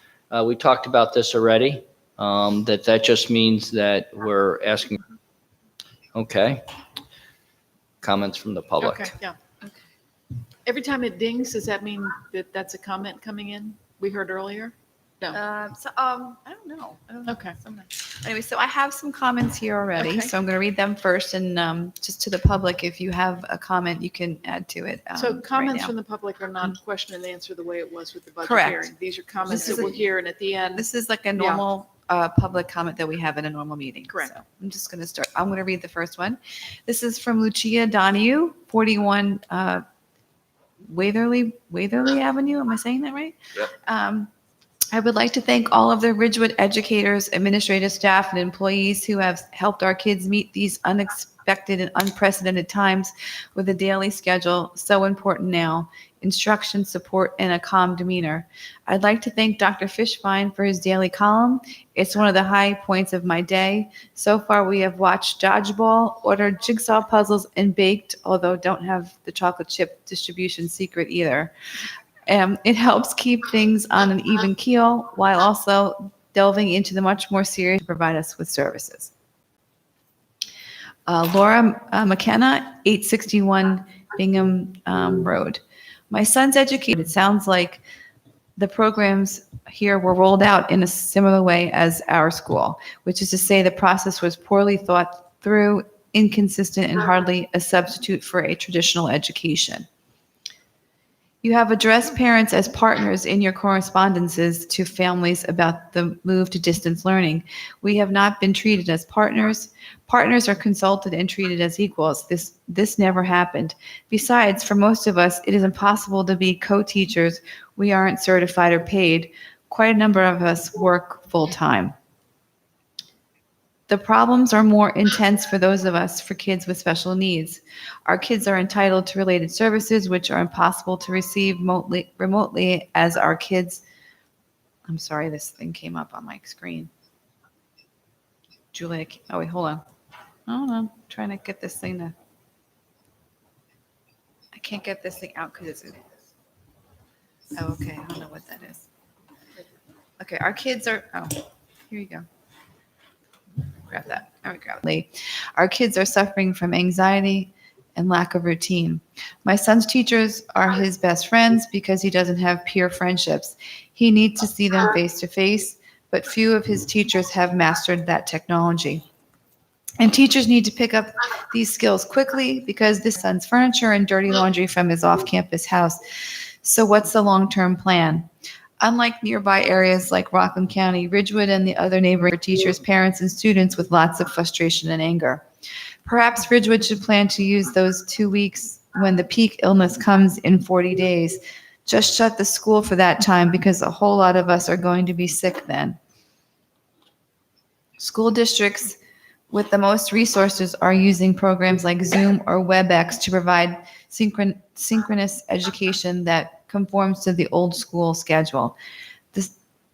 we talked about this already. That just means that we're asking. Okay. Comments from the public. Okay, yeah. Okay. Every time it dings, does that mean that that's a comment coming in? We heard earlier? No. I don't know. Okay. Anyway, so I have some comments here already, Okay. so I'm going to read them first, and just to the public, if you have a comment, you can add to it. So right comments now. from the public are not question and answer the way it was with the budget Correct. hearing. These are comments This that is we'll hear, and at the end, This is like a normal public comment that we have in a normal meeting. Correct. So I'm just going to start. I'm going to read the first one. This is from Lucia Donahue, 41 Watherley Avenue. Am I saying that right? Yep. I would like to thank all of the Ridgewood educators, administrative staff, and employees who have helped our kids meet these unexpected and unprecedented times with a daily schedule so important now, instruction, support, and a calm demeanor. I'd like to thank Dr. Fishbein for his daily column. It's one of the high points of my day. So far, we have watched dodgeball, ordered jigsaw puzzles, and baked, although don't have the chocolate chip distribution secret either. It helps keep things on an even keel while also delving into the much more serious to provide us with services. Laura McKenna, 861 Bingham Road. My son's educated. It sounds like the programs here were rolled out in a similar way as our school, which is to say the process was poorly thought through, inconsistent, and hardly a substitute for a traditional education. You have addressed parents as partners in your correspondences to families about the move to distance learning. We have not been treated as partners. Partners are consulted and treated as equals. This never happened. Besides, for most of us, it is impossible to be co-teachers. We aren't certified or paid. Quite a number of us work full-time. The problems are more intense for those of us for kids with special needs. Our kids are entitled to related services which are impossible to receive remotely as our kids. I'm sorry, this thing came up on my screen. Julia, oh wait, hold on. Hold on, I'm trying to get this thing to. I can't get this thing out because it's. Oh, okay, I don't know what that is. Okay, our kids are. Oh, here you go. Grab that. All right, grab it. Our kids are suffering from anxiety and lack of routine. My son's teachers are his best friends because he doesn't have peer friendships. He needs to see them face to face, but few of his teachers have mastered that technology. And teachers need to pick up these skills quickly because this son's furniture and dirty laundry from his off-campus house. So what's the long-term plan? Unlike nearby areas like Rockland County, Ridgewood and the other neighboring teachers, parents, and students with lots of frustration and anger. Perhaps Ridgewood should plan to use those 2 weeks when the peak illness comes in 40 days. Just shut the school for that time because a whole lot of us are going to be sick then. School districts with the most resources are using programs like Zoom or WebEx to provide synchronous education that conforms to the old school schedule.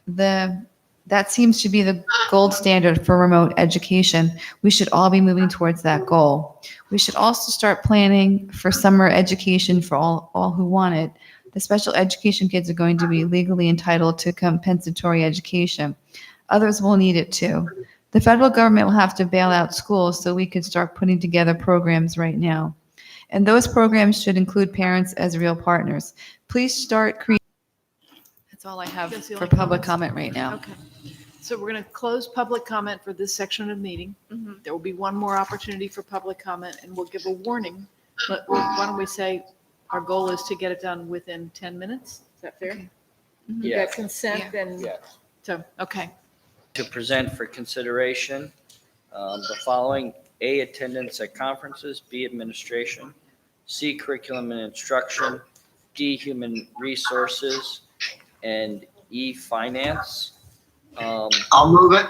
That seems to be the gold standard for remote education. We should all be moving towards that goal. We should also start planning for summer education for all who want it. The special education kids are going to be legally entitled to compensatory education. Others will need it too. The federal government will have to bail out schools so we can start putting together programs right now. And those programs should include parents as real partners. Please start creating. That's all I have That's the for only public comments? comment right now. Okay. So we're going to close public comment for this section of the meeting. Mhm. There will be one more opportunity for public comment, and we'll give a warning. But why don't we say our goal is to get it done within 10 minutes? Is that fair? Okay. You Yeah. got consent and Yes. so, okay. To present for consideration, the following: A, attendance at conferences; B, administration; C, curriculum and instruction; D, human resources; and E, finance. I'll move it.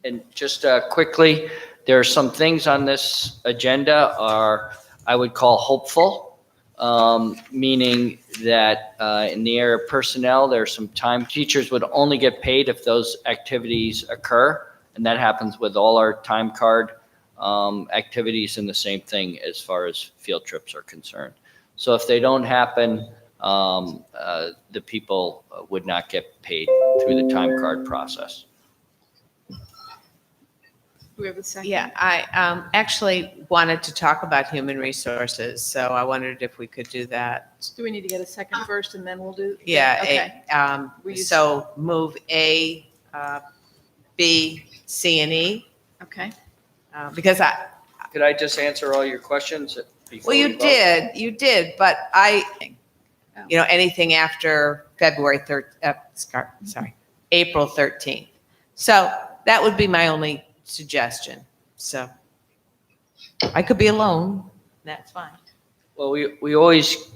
And just quickly, there are some things on this agenda I would call hopeful, meaning that in the area of personnel, there's some time. Teachers would only get paid if those activities occur, and that happens with all our time card activities, and the same thing as far as field trips are concerned. So if they don't happen, the people would not get paid through the time card process. Do we have a second? Yeah, I actually wanted to talk about human resources, so I wondered if we could do that. Do we need to get a second first and then we'll do? Yeah, Okay. We use- so move A, B, C, and E, Okay. because Could I just answer all your questions before well, we vote? you did, but anything after February 3rd, sorry, April 13th. So that would be my only suggestion. So I could be alone. That's fine. Well, we always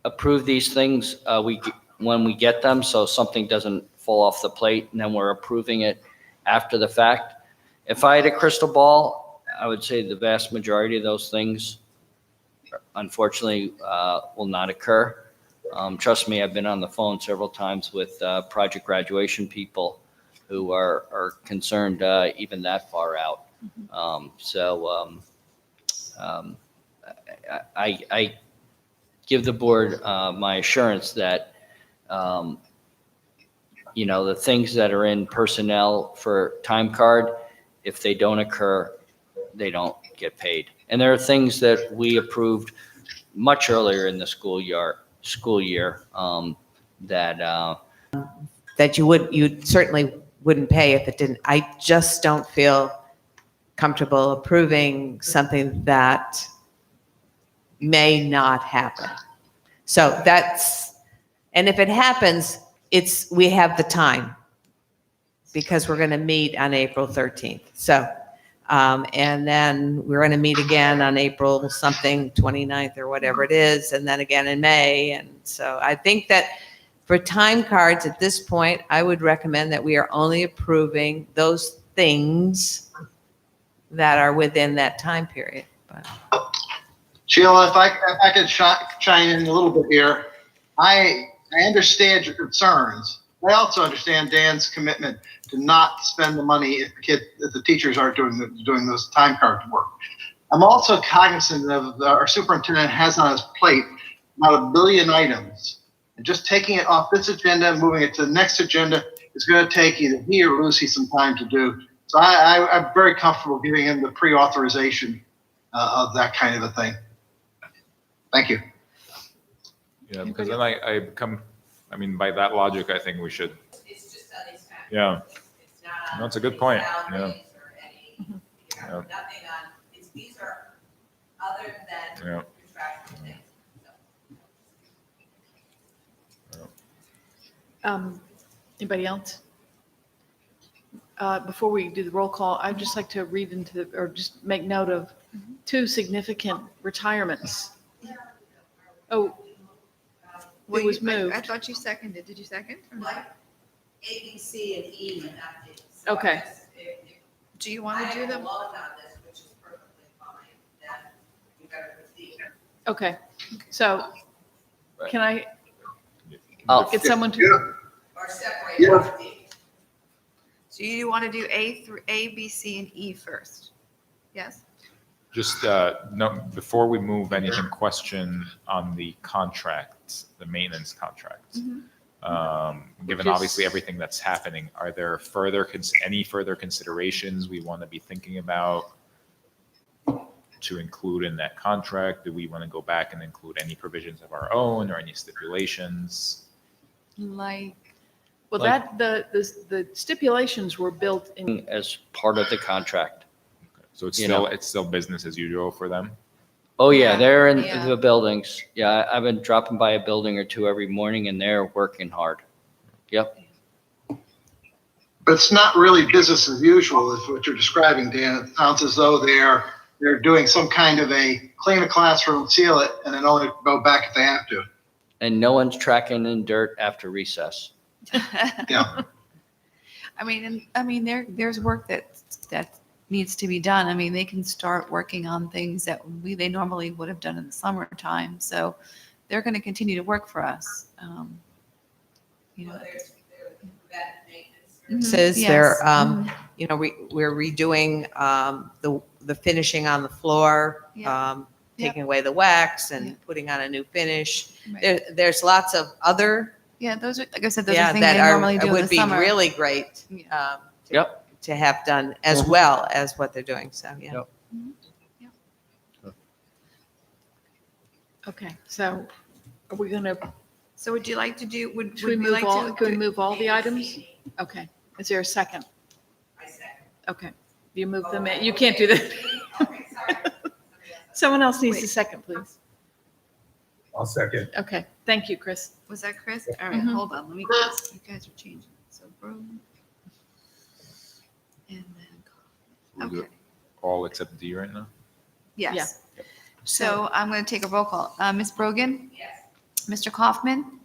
approve these things when we get them, so something doesn't fall off the plate, and then we're approving it after the fact. If I had a crystal ball, I would say the vast majority of those things, unfortunately, will not occur. Trust me, I've been on the phone several times with project graduation people who are concerned even that far out. I give the board my assurance that, the things that are in personnel for time card, if they don't occur, they don't get paid. And there are things that we approved much earlier in the school year that You certainly wouldn't pay if it didn't. I just don't feel comfortable approving something that may not happen. So and if it happens, we have the time because we're going to meet on April 13th. So, and then we're going to meet again on April something, 29th or whatever it is, and then again in May. And so I think that for time cards at this point, I would recommend that we are only approving those things that are within that time period. But Sheila, if I could chime in a little bit here, I understand your concerns. I also understand Dan's commitment to not spend the money if the teachers aren't doing those time card work. I'm also cognizant of our superintendent has on his plate about 1 billion items. And just taking it off this agenda and moving it to the next agenda is going to take either he or Lucy some time to do. So I'm very comfortable giving him the pre-authorization of that kind of a thing. Thank you. Yeah, because then I come, I mean, by that logic, I think we should, It's just on these kind of. yeah, It's not on No, it's a good point. salaries Yeah. or any, you know, Yeah. nothing on, these are other than yeah. contractual things. Anybody else? Before we do the roll call, I'd just like to read into, or just make note of 2 significant retirements. Oh, it was moved. I thought you seconded. Did you second? Like A, B, C, and E, not D. Okay. Do you want to do them? alone on this, which is perfectly fine, then you better proceed. Okay, so can I Oh, get someone to, Or separate Yeah. out D. So you want to do A through A, B, C, and E first? Yes? Just, no, before we move anything, question on the contract, the maintenance contract. Given Which is- obviously everything that's happening, are there any further considerations we want to be thinking about to include in that contract? Do we want to go back and include any provisions of our own or any stipulations? Like, well, Like- the stipulations were built in, as part of the contract. So it's You still, know. it's still business as usual for them? Oh, yeah, Yeah, they're in yeah. the buildings. Yeah, I've been dropping by a building or two every morning and they're working hard. Yep. But it's not really business as usual, is what you're describing, Dan. It sounds as though they're doing some kind of a clean a classroom, seal it, and then only go back if they have to. And no one's tracking in dirt after recess. Yeah. I mean, there's work that needs to be done. I mean, they can start working on things that they normally would have done in the summertime. So they're going to continue to work for us. You know, There's prevent maintenance. Mhm, Says yes, they're, mhm. you know, we're redoing the finishing on the floor, Yeah. taking away the wax Yeah. and putting on a new finish. Right. There's lots of other, Yeah, those are, like I said, those are yeah, things they that normally do in the would be summer. really great Yeah. to have done as Mhm. well as what they're doing. So, yeah. Yep. okay, so are we going to, So would you like to do, would should we we move like all, to? can we do- move all the items? Okay, is there a second? I second. Okay, you move them, in. You can't do that. Okay, sorry. Someone else needs Wait. to second, please. I'll second. Okay, thank you, Chris. Was that Chris? All right, Mhm. hold on, let me, you guys are changing. So Brogan. And We'll then, do okay, all except D right now? yes. So I'm going to take a roll call. Ms. Brogan, Yes. Mr. Kaufman,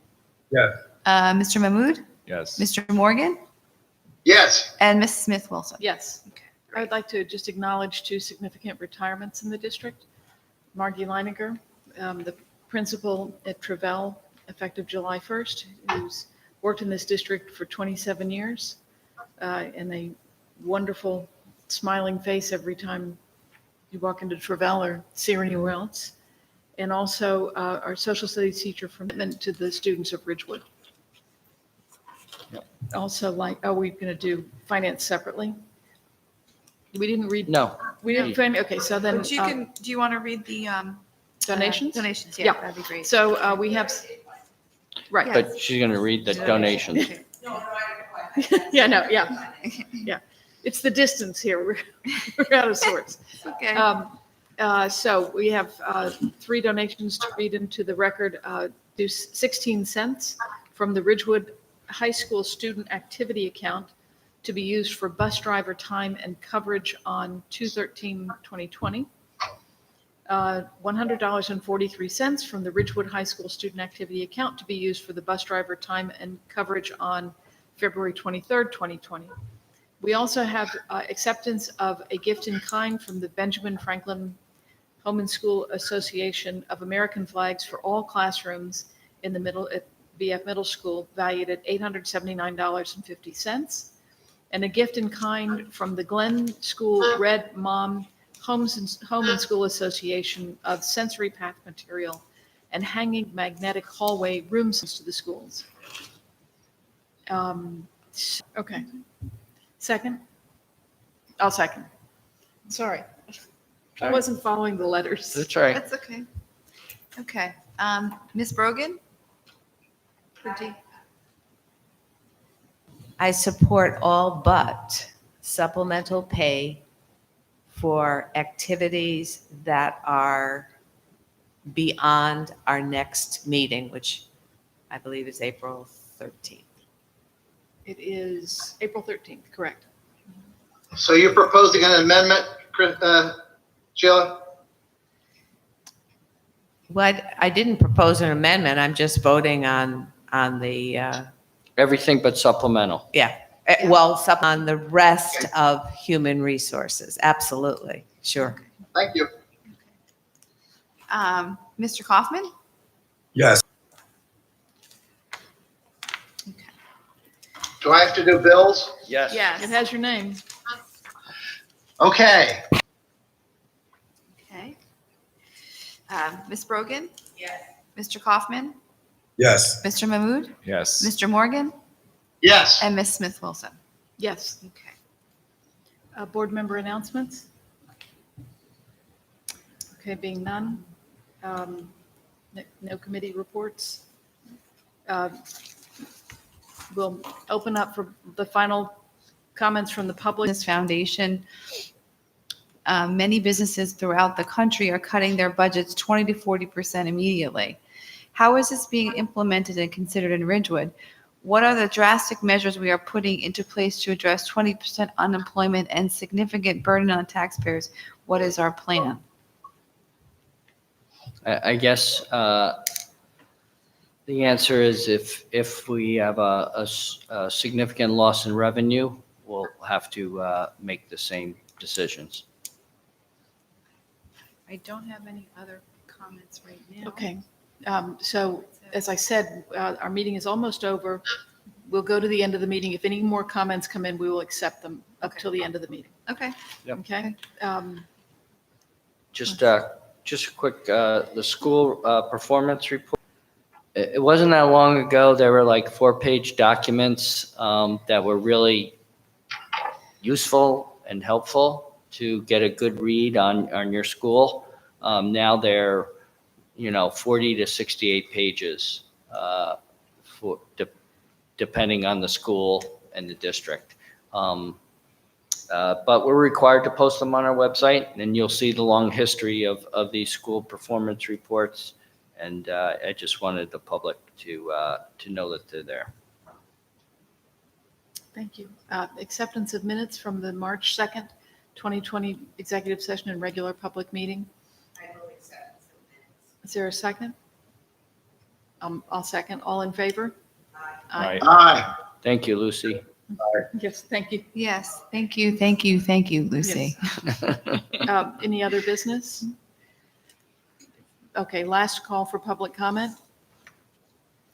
Yes. Mr. Mahmood, Yes. Mr. Morgan, Yes. and Mrs. Smith Wilson. Yes. Okay, I would like to just acknowledge 2 significant retirements in the district. Margie Leininger, the principal at Travell, effective July 1st, who's worked in this district for 27 years, and a wonderful smiling face every time you walk into Travell or see her anywhere else. And also our social studies teacher from to the students of Ridgewood. Yep. Also, like, are we going to do finance separately? We didn't read. No, We didn't find, okay, so then. But you can, do you want to read the? Donations? Donations, Yeah. yeah, that'd be great. So we have, right. but she's going to read the donations. Okay. No, no, I have a question. Yeah, no, yeah. It's the distance here. We're out of sorts. It's okay. So we have 3 donations to read into the record. Do 16 cents from the Ridgewood High School Student Activity Account to be used for bus driver time and coverage on 2/13/2020. $100.43 from the Ridgewood High School Student Activity Account to be used for the bus driver time and coverage on February 23rd, 2020. We also have acceptance of a gift in kind from the Benjamin Franklin Home and School Association of American Flags for all classrooms in the middle at BF Middle School, valued at $879.50. And a gift in kind from the Glen School Red Mom Home and School Association of sensory path material and hanging magnetic hallway rooms to the schools. Okay. Second? I'll second. Sorry. I wasn't following the letters. That's right. That's okay. Okay, Ms. Brogan? I support all but supplemental pay for activities that are beyond our next meeting, which I believe is April 13th. It is April 13th, correct? So you're proposing an amendment, Sheila? What, I didn't propose an amendment, I'm just voting on the, Everything but supplemental. well, on the rest of human resources, absolutely, sure. Thank you. Mr. Kaufman? Yes. Do I have to do bills? Yes. It has your name. Okay. Okay. Ms. Brogan? Yes. Mr. Kaufman? Yes. Mr. Mahmood? Yes. Mr. Morgan? Yes. And Ms. Smith Wilson? Yes. Okay. Board member announcements? Okay, being none. No committee reports. We'll open up for the final comments from the public. This foundation, many businesses throughout the country are cutting their budgets 20 to 40% immediately. How is this being implemented and considered in Ridgewood? What are the drastic measures we are putting into place to address 20% unemployment and significant burden on taxpayers? What is our plan? I guess the answer is if we have a significant loss in revenue, we'll have to make the same decisions. I don't have any other comments right now. Okay, so as I said, our meeting is almost over. We'll go to the end of the meeting. If any more comments come in, we will accept them up till the end of the meeting. Okay. Yep. Okay? Just a quick, the school performance report. It wasn't that long ago, there were like 4-page documents that were really useful and helpful to get a good read on your school. Now they're, 40 to 68 pages depending on the school and the district. But we're required to post them on our website, and you'll see the long history of these school performance reports. And I just wanted the public to know that they're there. Thank you. Acceptance of minutes from the March 2nd, 2020 executive session and regular public meeting. Is there a second? I'll second. All in favor? Aye. Aye. Thank you, Lucy. Yes, thank you. Yes, thank you, thank you, thank you, Lucy. Any other business? Okay, last call for public comment.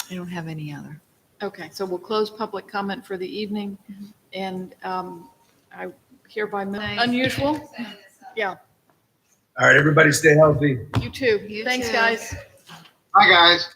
I don't have any other. Okay, so we'll close public comment for the evening, and I hereby, unusual? Yeah, All right, everybody stay healthy. you too. You Thanks, too. guys. Bye, guys.